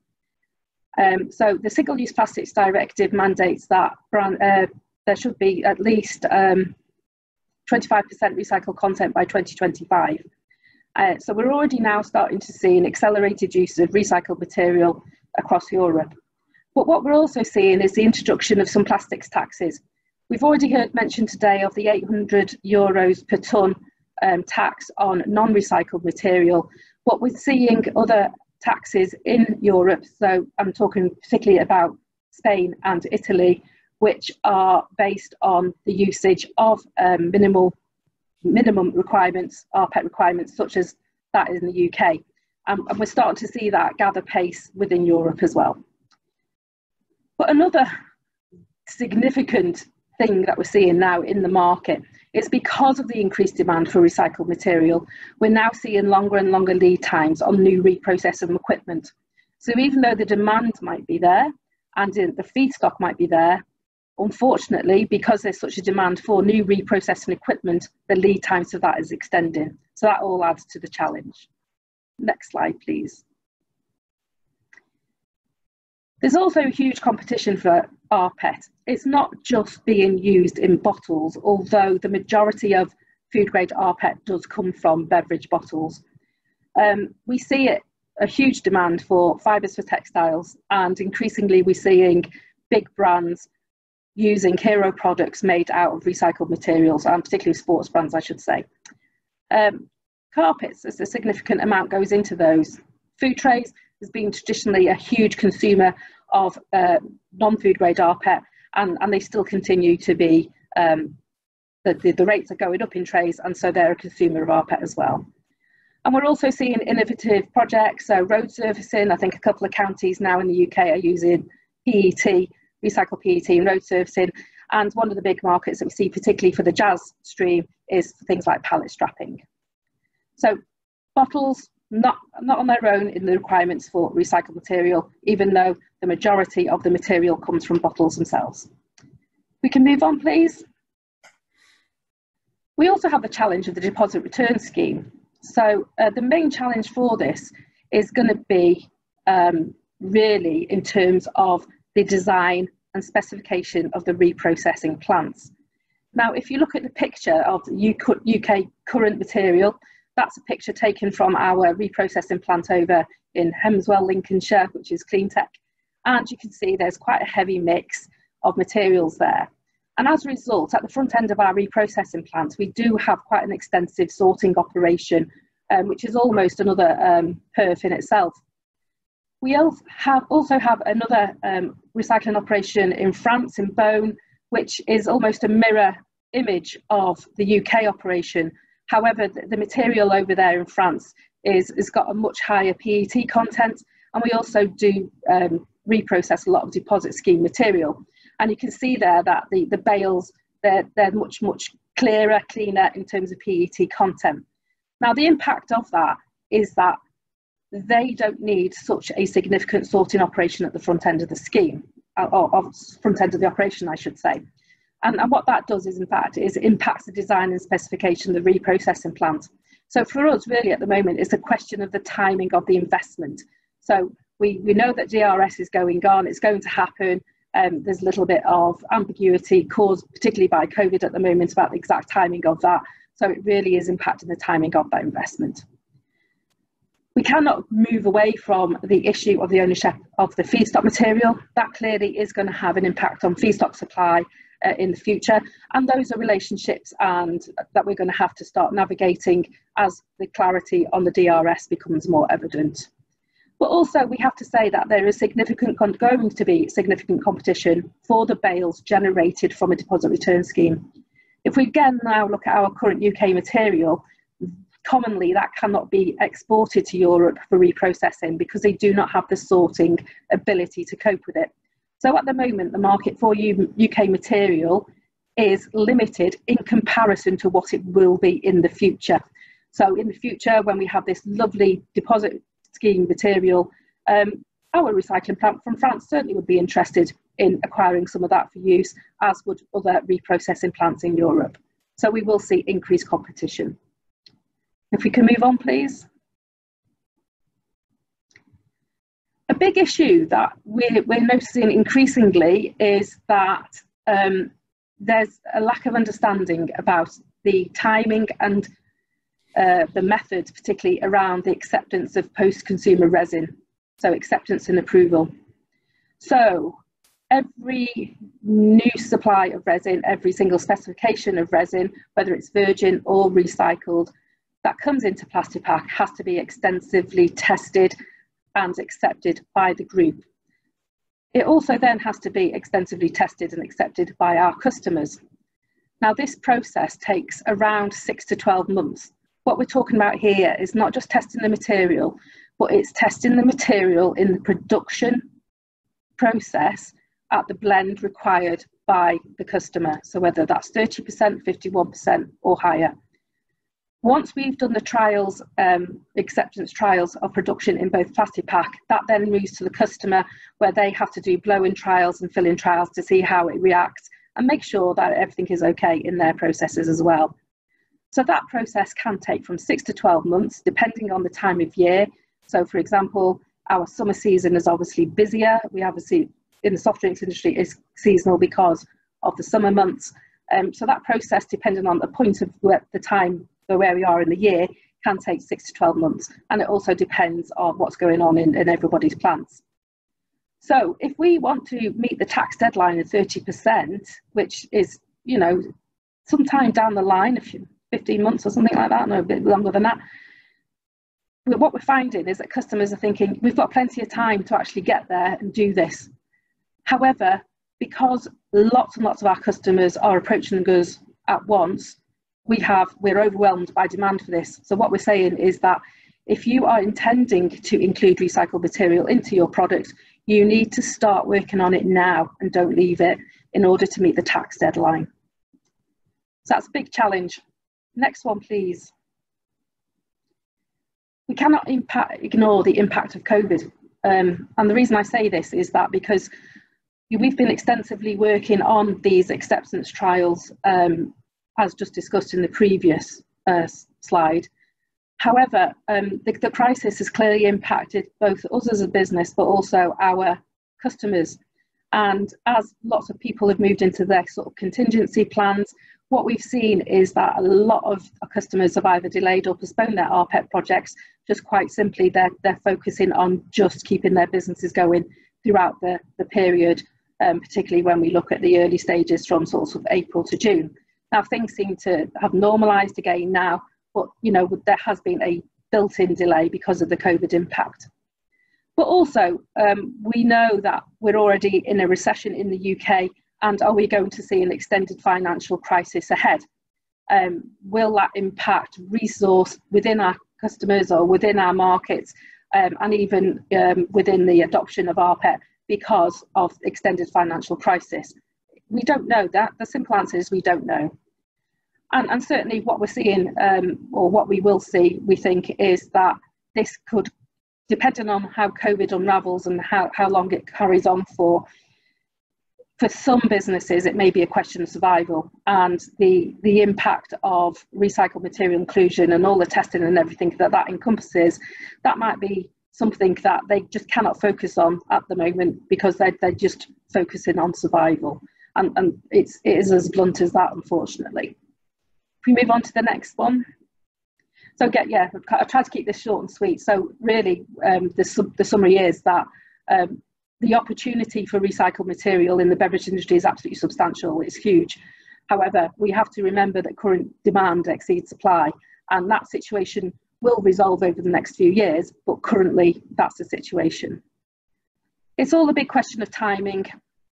So the Single-Use Plastics Directive mandates that there should be at least 25% recycled content by 2025. So we're already now starting to see an accelerated use of recycled material across Europe. But what we're also seeing is the introduction of some plastics taxes. We've already heard mention today of the €800 per tonne tax on non-recycled material, but we're seeing other taxes in Europe, so I'm talking particularly about Spain and Italy, which are based on the usage of minimum requirements, RPET requirements, such as that is in the UK. And we're starting to see that gather pace within Europe as well. But another significant thing that we're seeing now in the market is because of the increased demand for recycled material, we're now seeing longer and longer lead times on new reprocessing equipment. So even though the demand might be there and the feedstock might be there, unfortunately, because there's such a demand for new reprocessing equipment, the lead times of that is extending. So that all adds to the challenge. Next slide, please. There's also a huge competition for RPET. It's not just being used in bottles, although the majority of food-grade RPET does come from beverage bottles. We see a huge demand for fibres for textiles, and increasingly we're seeing big brands using hero products made out of recycled materials, and particularly sports brands, I should say. Carpets, as a significant amount goes into those. Food trays has been traditionally a huge consumer of non-food grade RPET, and they still continue to be, the rates are going up in trays, and so they're a consumer of RPET as well. And we're also seeing innovative projects, so road surfacing. I think a couple of counties now in the UK are using PET, recycled PET in road surfacing, and one of the big markets that we see, particularly for the jazz stream, is things like pallet strapping. So bottles, not on their own in the requirements for recycled material, even though the majority of the material comes from bottles themselves. We can move on, please. We also have the challenge of the deposit return scheme. So the main challenge for this is going to be really in terms of the design and specification of the reprocessing plants. Now, if you look at the picture of the UK current material, that's a picture taken from our reprocessing plant over in Hemswell, Lincolnshire, which is Cleantech. And you can see there's quite a heavy mix of materials there. And as a result, at the front end of our reprocessing plant, we do have quite an extensive sorting operation, which is almost another perf in itself. We also have another recycling operation in France, in Beaune, which is almost a mirror image of the UK operation. However, the material over there in France is got a much higher PET content, and we also do reprocess a lot of deposit scheme material. And you can see there that the bales, they're much clearer, cleaner in terms of PET content. Now, the impact of that is that they don't need such a significant sorting operation at the front end of the scheme, or front end of the operation, I should say. And what that does is, in fact, it impacts the design and specification of the reprocessing plant. So for us, really, at the moment, it's a question of the timing of the investment. So we know that DRS is going on, it's going to happen. There's a little bit of ambiguity caused particularly by COVID at the moment about the exact timing of that. So it really is impacting the timing of that investment. We cannot move away from the issue of the ownership of the feedstock material. That clearly is going to have an impact on feedstock supply in the future, and those are relationships and that we're going to have to start navigating as the clarity on the DRS becomes more evident. But also we have to say that there is going to be significant competition for the bales generated from a deposit return scheme. If we again now look at our current UK material, commonly that cannot be exported to Europe for reprocessing because they do not have the sorting ability to cope with it. So at the moment, the market for UK material is limited in comparison to what it will be in the future. So in the future, when we have this lovely deposit scheme material, our recycling plant from France certainly would be interested in acquiring some of that for use, as would other reprocessing plants in Europe. So we will see increased competition. If we can move on, please. A big issue that we're noticing increasingly is that there's a lack of understanding about the timing and the methods, particularly around the acceptance of post-consumer resin, so acceptance and approval. So every new supply of resin, every single specification of resin, whether it's virgin or recycled, that comes into Plastipack has to be extensively tested and accepted by the group. It also then has to be extensively tested and accepted by our customers. Now, this process takes around 6 to 12 months. What we're talking about here is not just testing the material, but it's testing the material in the production process at the blend required by the customer. So whether that's 30%, 51% or higher. Once we've done the trials, acceptance trials of production in both Plastipack, that then moves to the customer where they have to do blow-in trials and fill-in trials to see how it reacts and make sure that everything is okay in their processes as well. So that process can take from 6 to 12 months, depending on the time of year. So for example, our summer season is obviously busier. We obviously, in the soft drinks industry, is seasonal because of the summer months. So that process, depending on the point of the time where we are in the year, can take 6 to 12 months. And it also depends on what's going on in everybody's plants. So if we want to meet the tax deadline of 30%, which is, you know, sometime down the line, 15 months or something like that, no, a bit longer than that, what we're finding is that customers are thinking, we've got plenty of time to actually get there and do this. However, because lots and lots of our customers are approaching us at once, we're overwhelmed by demand for this. So what we're saying is that if you are intending to include recycled material into your product, you need to start working on it now and don't leave it in order to meet the tax deadline. So that's a big challenge. Next one, please. We cannot ignore the impact of COVID. And the reason I say this is that because we've been extensively working on these acceptance trials, as just discussed in the previous slide. However, the crisis has clearly impacted both us as a business, but also our customers. And as lots of people have moved into their sort of contingency plans, what we've seen is that a lot of our customers have either delayed or postponed their RPET projects. Just quite simply, they're focusing on just keeping their businesses going throughout the period, particularly when we look at the early stages from sort of April to June. Now, things seem to have normalised again now, but, you know, there has been a built-in delay because of the COVID impact. But also, we know that we're already in a recession in the UK, and are we going to see an extended financial crisis ahead? Will that impact resource within our customers or within our markets, and even within the adoption of RPET because of extended financial crisis? We don't know that. The simple answer is we don't know. And certainly what we're seeing, or what we will see, we think, is that this could, depending on how COVID unravels and how long it carries on for some businesses, it may be a question of survival. And the impact of recycled material inclusion and all the testing and everything that encompasses, that might be something that they just cannot focus on at the moment because they're just focusing on survival. And it is as blunt as that, unfortunately. If we move on to the next one. So again, yeah, I tried to keep this short and sweet. So really, the summary is that the opportunity for recycled material in the beverage industry is absolutely substantial. It's huge. However, we have to remember that current demand exceeds supply, and that situation will resolve over the next few years, but currently that's the situation. It's all a big question of timing.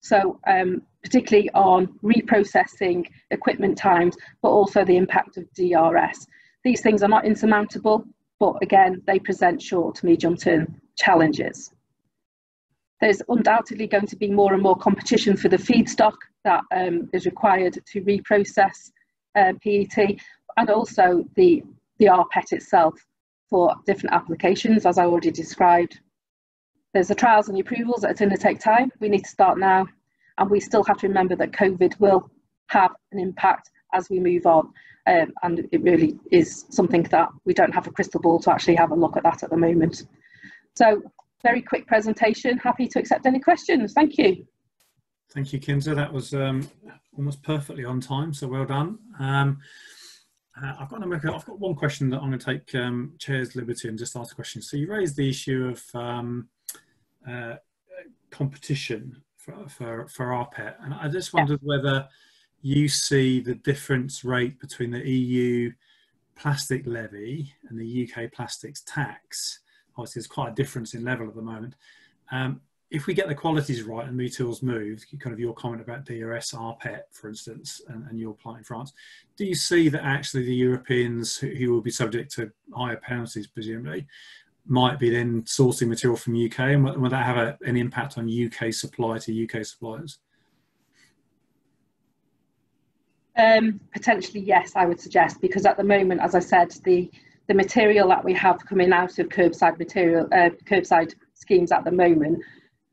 So particularly on reprocessing equipment times, but also the impact of DRS. These things are not insurmountable, but again, they present short to medium term challenges. There's undoubtedly going to be more and more competition for the feedstock that is required to reprocess PET, and also the the RPET itself for different applications, as I already described. There's the trials and the approvals that are going to take time. We need to start now, and we still have to remember that COVID will have an impact as we move on, and it really is something that we don't have a crystal ball to actually have a look at that at the moment. So, very quick presentation. Happy to accept any questions. Thank you. Thank you, Kinza. That was almost perfectly on time, so well done. I've got one question that I'm going to take Chair's liberty and just ask a question. So you raised the issue of competition for RPET, and I just wondered whether you see the difference rate between the EU plastic levy and the UK plastics tax. Obviously, there's quite a difference in level at the moment. If we get the qualities right and metals moved, kind of your comment about DRS RPET, for instance, and your plant in France, do you see that actually the Europeans who will be subject to higher penalties, presumably, might be then sourcing material from UK, and will that have an impact on UK supply to UK suppliers? Potentially, yes, I would suggest, because at the moment, as I said, the material that we have coming out of curbside material, curbside schemes at the moment,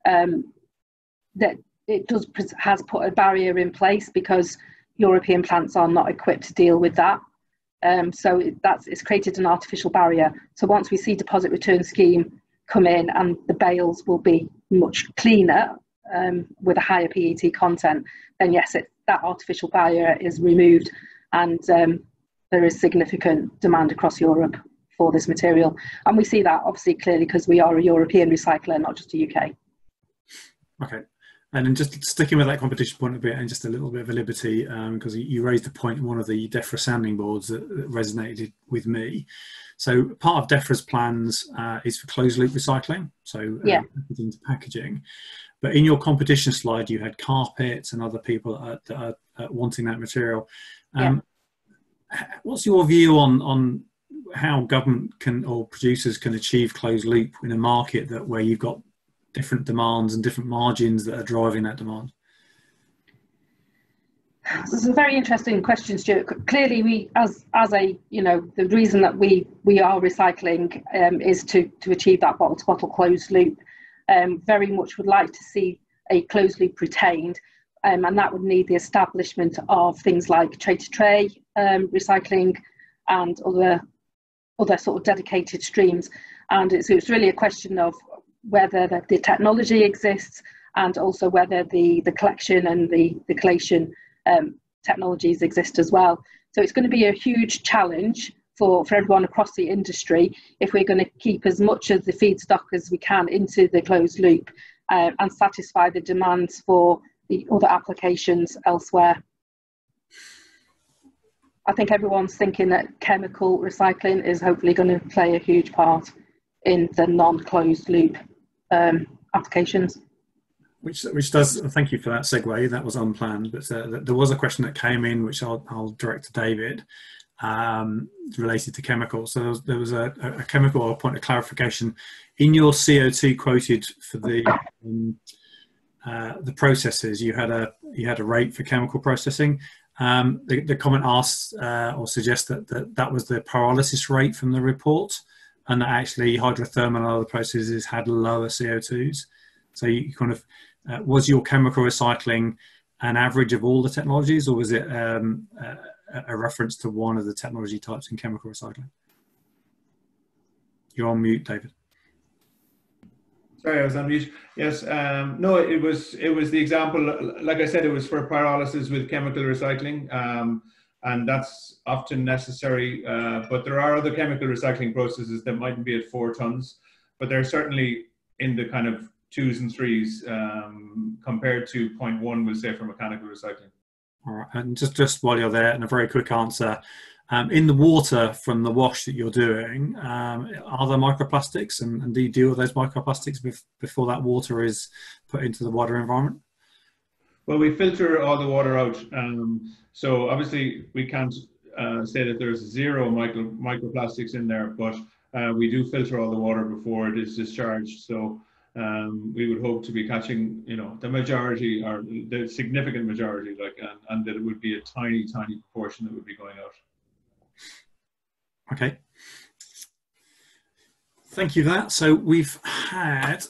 that it has put a barrier in place because European plants are not equipped to deal with that. So it's created an artificial barrier. So once we see deposit return scheme come in and the bales will be much cleaner with a higher PET content, then yes, that artificial barrier is removed, and there is significant demand across Europe for this material. And we see that obviously clearly because we are a European recycler, not just a UK. Okay. And then just sticking with that competition point a bit, and just a little bit of a liberty, because you raised the point in one of the DEFRA sounding boards that resonated with me. So part of DEFRA's plans is for closed loop recycling, so packaging to packaging. But in your competition slide, you had carpets and other people that are wanting that material. What's your view on how government can, or producers can, achieve closed loop in a market where you've got different demands and different margins that are driving that demand? This is a very interesting question, Stuart. Clearly, we, as a, the reason that we are recycling is to achieve that bottle to bottle closed loop. Very much would like to see a closed loop retained, and that would need the establishment of things like tray to tray recycling and other sort of dedicated streams. And it's really a question of whether the technology exists, and also whether the collection and the collation technologies exist as well. So it's going to be a huge challenge for everyone across the industry if we're going to keep as much of the feedstock as we can into the closed loop and satisfy the demands for the other applications elsewhere. I think everyone's thinking that chemical recycling is hopefully going to play a huge part in the non-closed loop applications. Which does, thank you for that segue, that was unplanned, but there was a question that came in which I'll direct to David, related to chemicals. So there was a chemical, or point of clarification, in your CO2 quoted for the processes, you had a rate for chemical processing. The comment asks or suggests that was the pyrolysis rate from the report, and that actually hydrothermal and other processes had lower CO2s. So you kind of, was your chemical recycling an average of all the technologies, or was it a reference to one of the technology types in chemical recycling? You're on mute, David. Sorry, I was on mute. Yes, no, it was the example, like I said, it was for pyrolysis with chemical recycling, and that's often necessary, but there are other chemical recycling processes that mightn't be at 4 tons, but they're certainly in the kind of 2s and 3s compared to 0.1, we'll say, for mechanical recycling. All right, and just while you're there, and a very quick answer, in the water from the wash that you're doing, are there microplastics, and do you deal with those microplastics before that water is put into the wider environment? Well, we filter all the water out, so obviously we can't say that there's 0 microplastics in there, but we do filter all the water before it is discharged. So we would hope to be catching, the majority, or the significant majority, and that it would be a tiny proportion that would be going out. Okay. Thank you for that. So we've had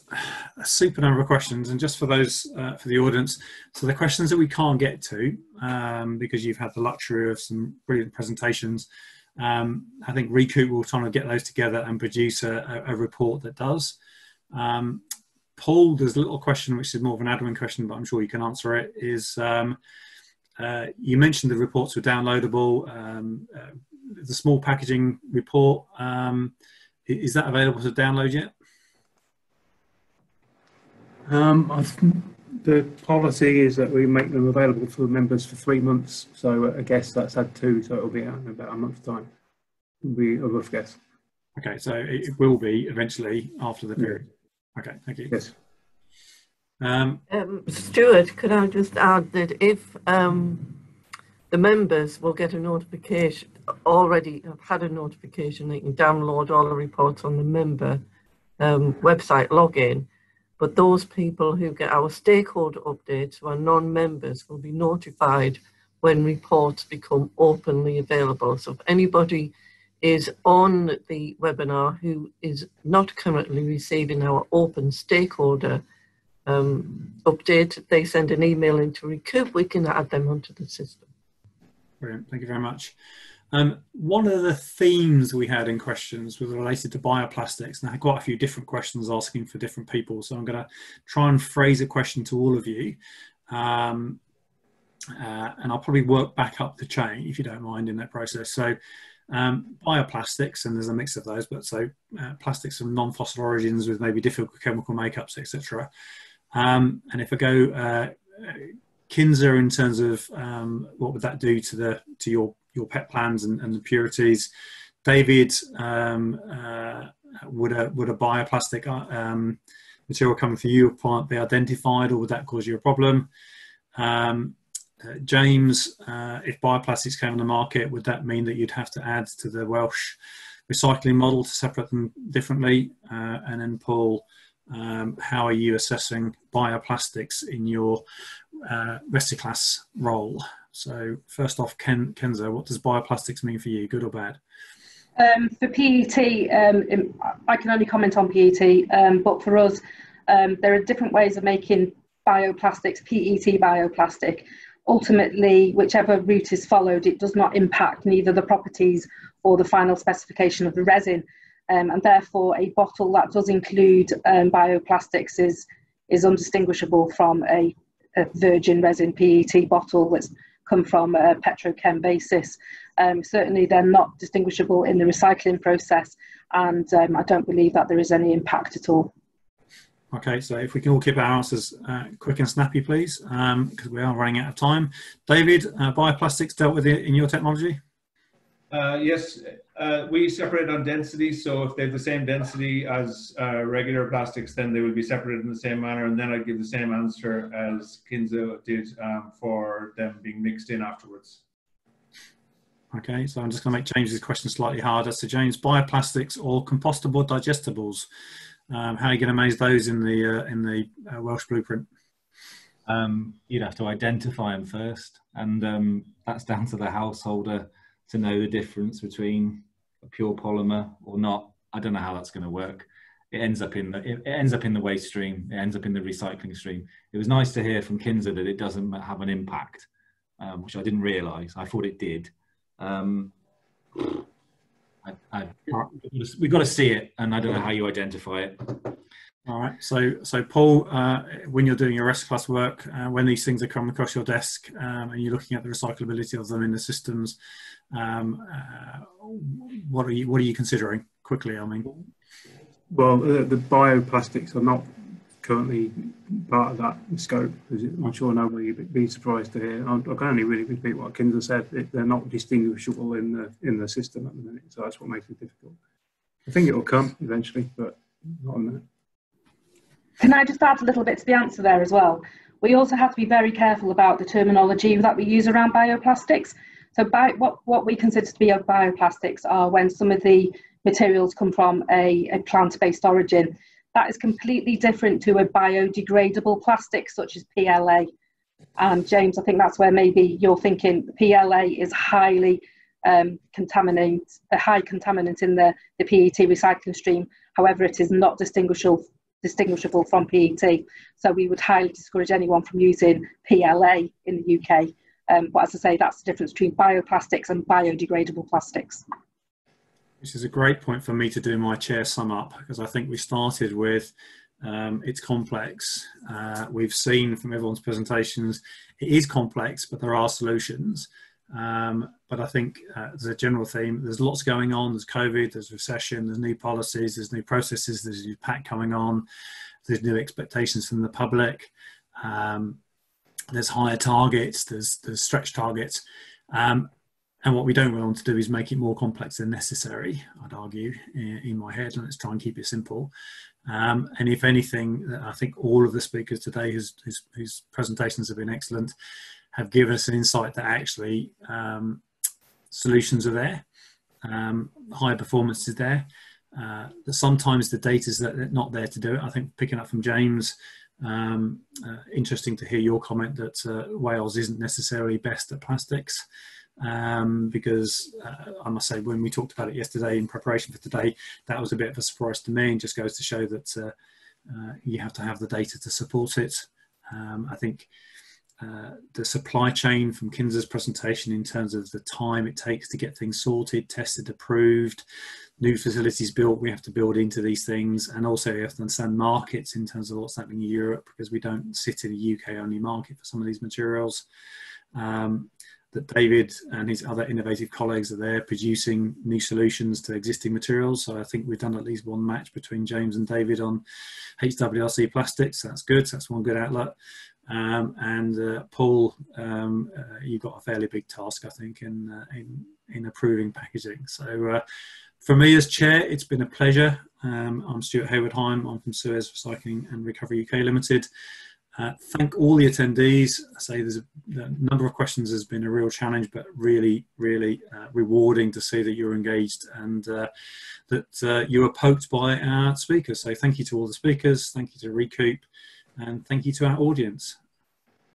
a super number of questions, and just for those for the audience, so the questions that we can't get to because you've had the luxury of some brilliant presentations, I think RECOUP will try to get those together and produce a report that does. Paul, there's a little question which is more of an admin question, but I'm sure you can answer it. Is you mentioned the reports were downloadable. The small packaging report. Is that available to download yet? The policy is that we make them available for members for 3 months. So I guess that's had 2, so it'll be out in about a month's time. It'll be a rough guess. Okay, so it will be eventually after the period. Yeah. Okay, thank you. Yes. Stuart, could I just add that if the members will get a notification, already have had a notification, they can download all the reports on the member website login, but those people who get our stakeholder updates, who are non-members, will be notified when reports become openly available. So if anybody is on the webinar who is not currently receiving our open stakeholder update, they send an email into RECOUP, we can add them onto the system. Brilliant, thank you very much. One of the themes we had in questions was related to bioplastics, and I had quite a few different questions asking for different people, so I'm going to try and phrase a question to all of you, and I'll probably work back up the chain if you don't mind in that process. So bioplastics, and there's a mix of those, but so plastics from non-fossil origins with maybe different chemical makeups, etc. And if I go Kinza in terms of what would that do to your pet plans and the purities? David, would a bioplastic material coming from your plant be identified, or would that cause you a problem? James, if bioplastics came on the market, would that mean that you'd have to add to the Welsh recycling model to separate them differently? And then Paul, how are you assessing bioplastics in your RECOUP role? So first off, Kenza, what does bioplastics mean for you, good or bad? For PET, I can only comment on PET, but for us, there are different ways of making bioplastics, PET bioplastic. Ultimately, whichever route is followed, it does not impact neither the properties or the final specification of the resin. And therefore, a bottle that does include bioplastics is undistinguishable from a virgin resin PET bottle that's come from a petrochem basis. Certainly, they're not distinguishable in the recycling process, and I don't believe that there is any impact at all. Okay, so if we can all keep our answers quick and snappy, please, because we are running out of time. David, bioplastics dealt with it in your technology? Yes, we separate on density, so if they have the same density as regular plastics, then they will be separated in the same manner, and then I'd give the same answer as Kinza did for them being mixed in afterwards. Okay, so I'm just going to make changes to the question slightly harder. So James, bioplastics or compostable digestibles, how are you going to manage those in the Welsh blueprint? You'd have to identify them first, and that's down to the householder to know the difference between a pure polymer or not. I don't know how that's going to work. It ends up in the waste stream. It ends up in the recycling stream. It was nice to hear from Kinza that it doesn't have an impact, which I didn't realise. I thought it did. We've got to see it, and I don't know how you identify it. All right, so Paul, when you're doing your RECOUP work, when these things are coming across your desk and you're looking at the recyclability of them in the systems, what are you considering quickly? I mean, well, the bioplastics are not currently part of that scope. I'm sure nobody would be surprised to hear. I can only really repeat what Kinza said. They're not distinguishable in the system at the minute, so that's what makes it difficult. I think it will come eventually, but not on that. Can I just add a little bit to the answer there as well? We also have to be very careful about the terminology that we use around bioplastics. So what we consider to be bioplastics are when some of the materials come from a plant-based origin. That is completely different to a biodegradable plastic such as PLA. And James, I think that's where maybe you're thinking PLA is highly contaminant, a high contaminant in the PET recycling stream. However, it is not distinguishable from PET. So we would highly discourage anyone from using PLA in the UK. But as I say, that's the difference between bioplastics and biodegradable plastics. Which is a great point for me to do my chair sum up, because I think we started with it's complex. We've seen from everyone's presentations, it is complex, but there are solutions. But I think there's a general theme. There's lots going on. There's COVID, there's recession, there's new policies, there's new processes, there's new PAC coming on, there's new expectations from the public. There's higher targets, there's stretch targets. And what we don't want to do is make it more complex than necessary, I'd argue, in my head, and let's try and keep it simple. And if anything, I think all of the speakers today whose presentations have been excellent have given us an insight that actually solutions are there, high performance is there. That sometimes the data is not there to do it. I think picking up from James, interesting to hear your comment that Wales isn't necessarily best at plastics. Because I must say, when we talked about it yesterday in preparation for today, that was a bit of a surprise to me, and just goes to show that you have to have the data to support it. I think the supply chain from Kinza's presentation, in terms of the time it takes to get things sorted, tested, approved, new facilities built, we have to build into these things, and also we have to understand markets in terms of what's happening in Europe, because we don't sit in a UK only market for some of these materials. That David and his other innovative colleagues are there producing new solutions to existing materials. So I think we've done at least one match between James and David on HWRC plastics. That's good. So that's one good outlet. And Paul, you've got a fairly big task, I think, in approving packaging. So for me as chair, it's been a pleasure. I'm Stuart Hayward-Heim. I'm from Suez Recycling and Recovery UK Limited. Thank all the attendees. I say there's a number of questions has been a real challenge, but really, really rewarding to see that you're engaged and that you were poked by our speakers. So thank you to all the speakers, thank you to RECOUP, and thank you to our audience.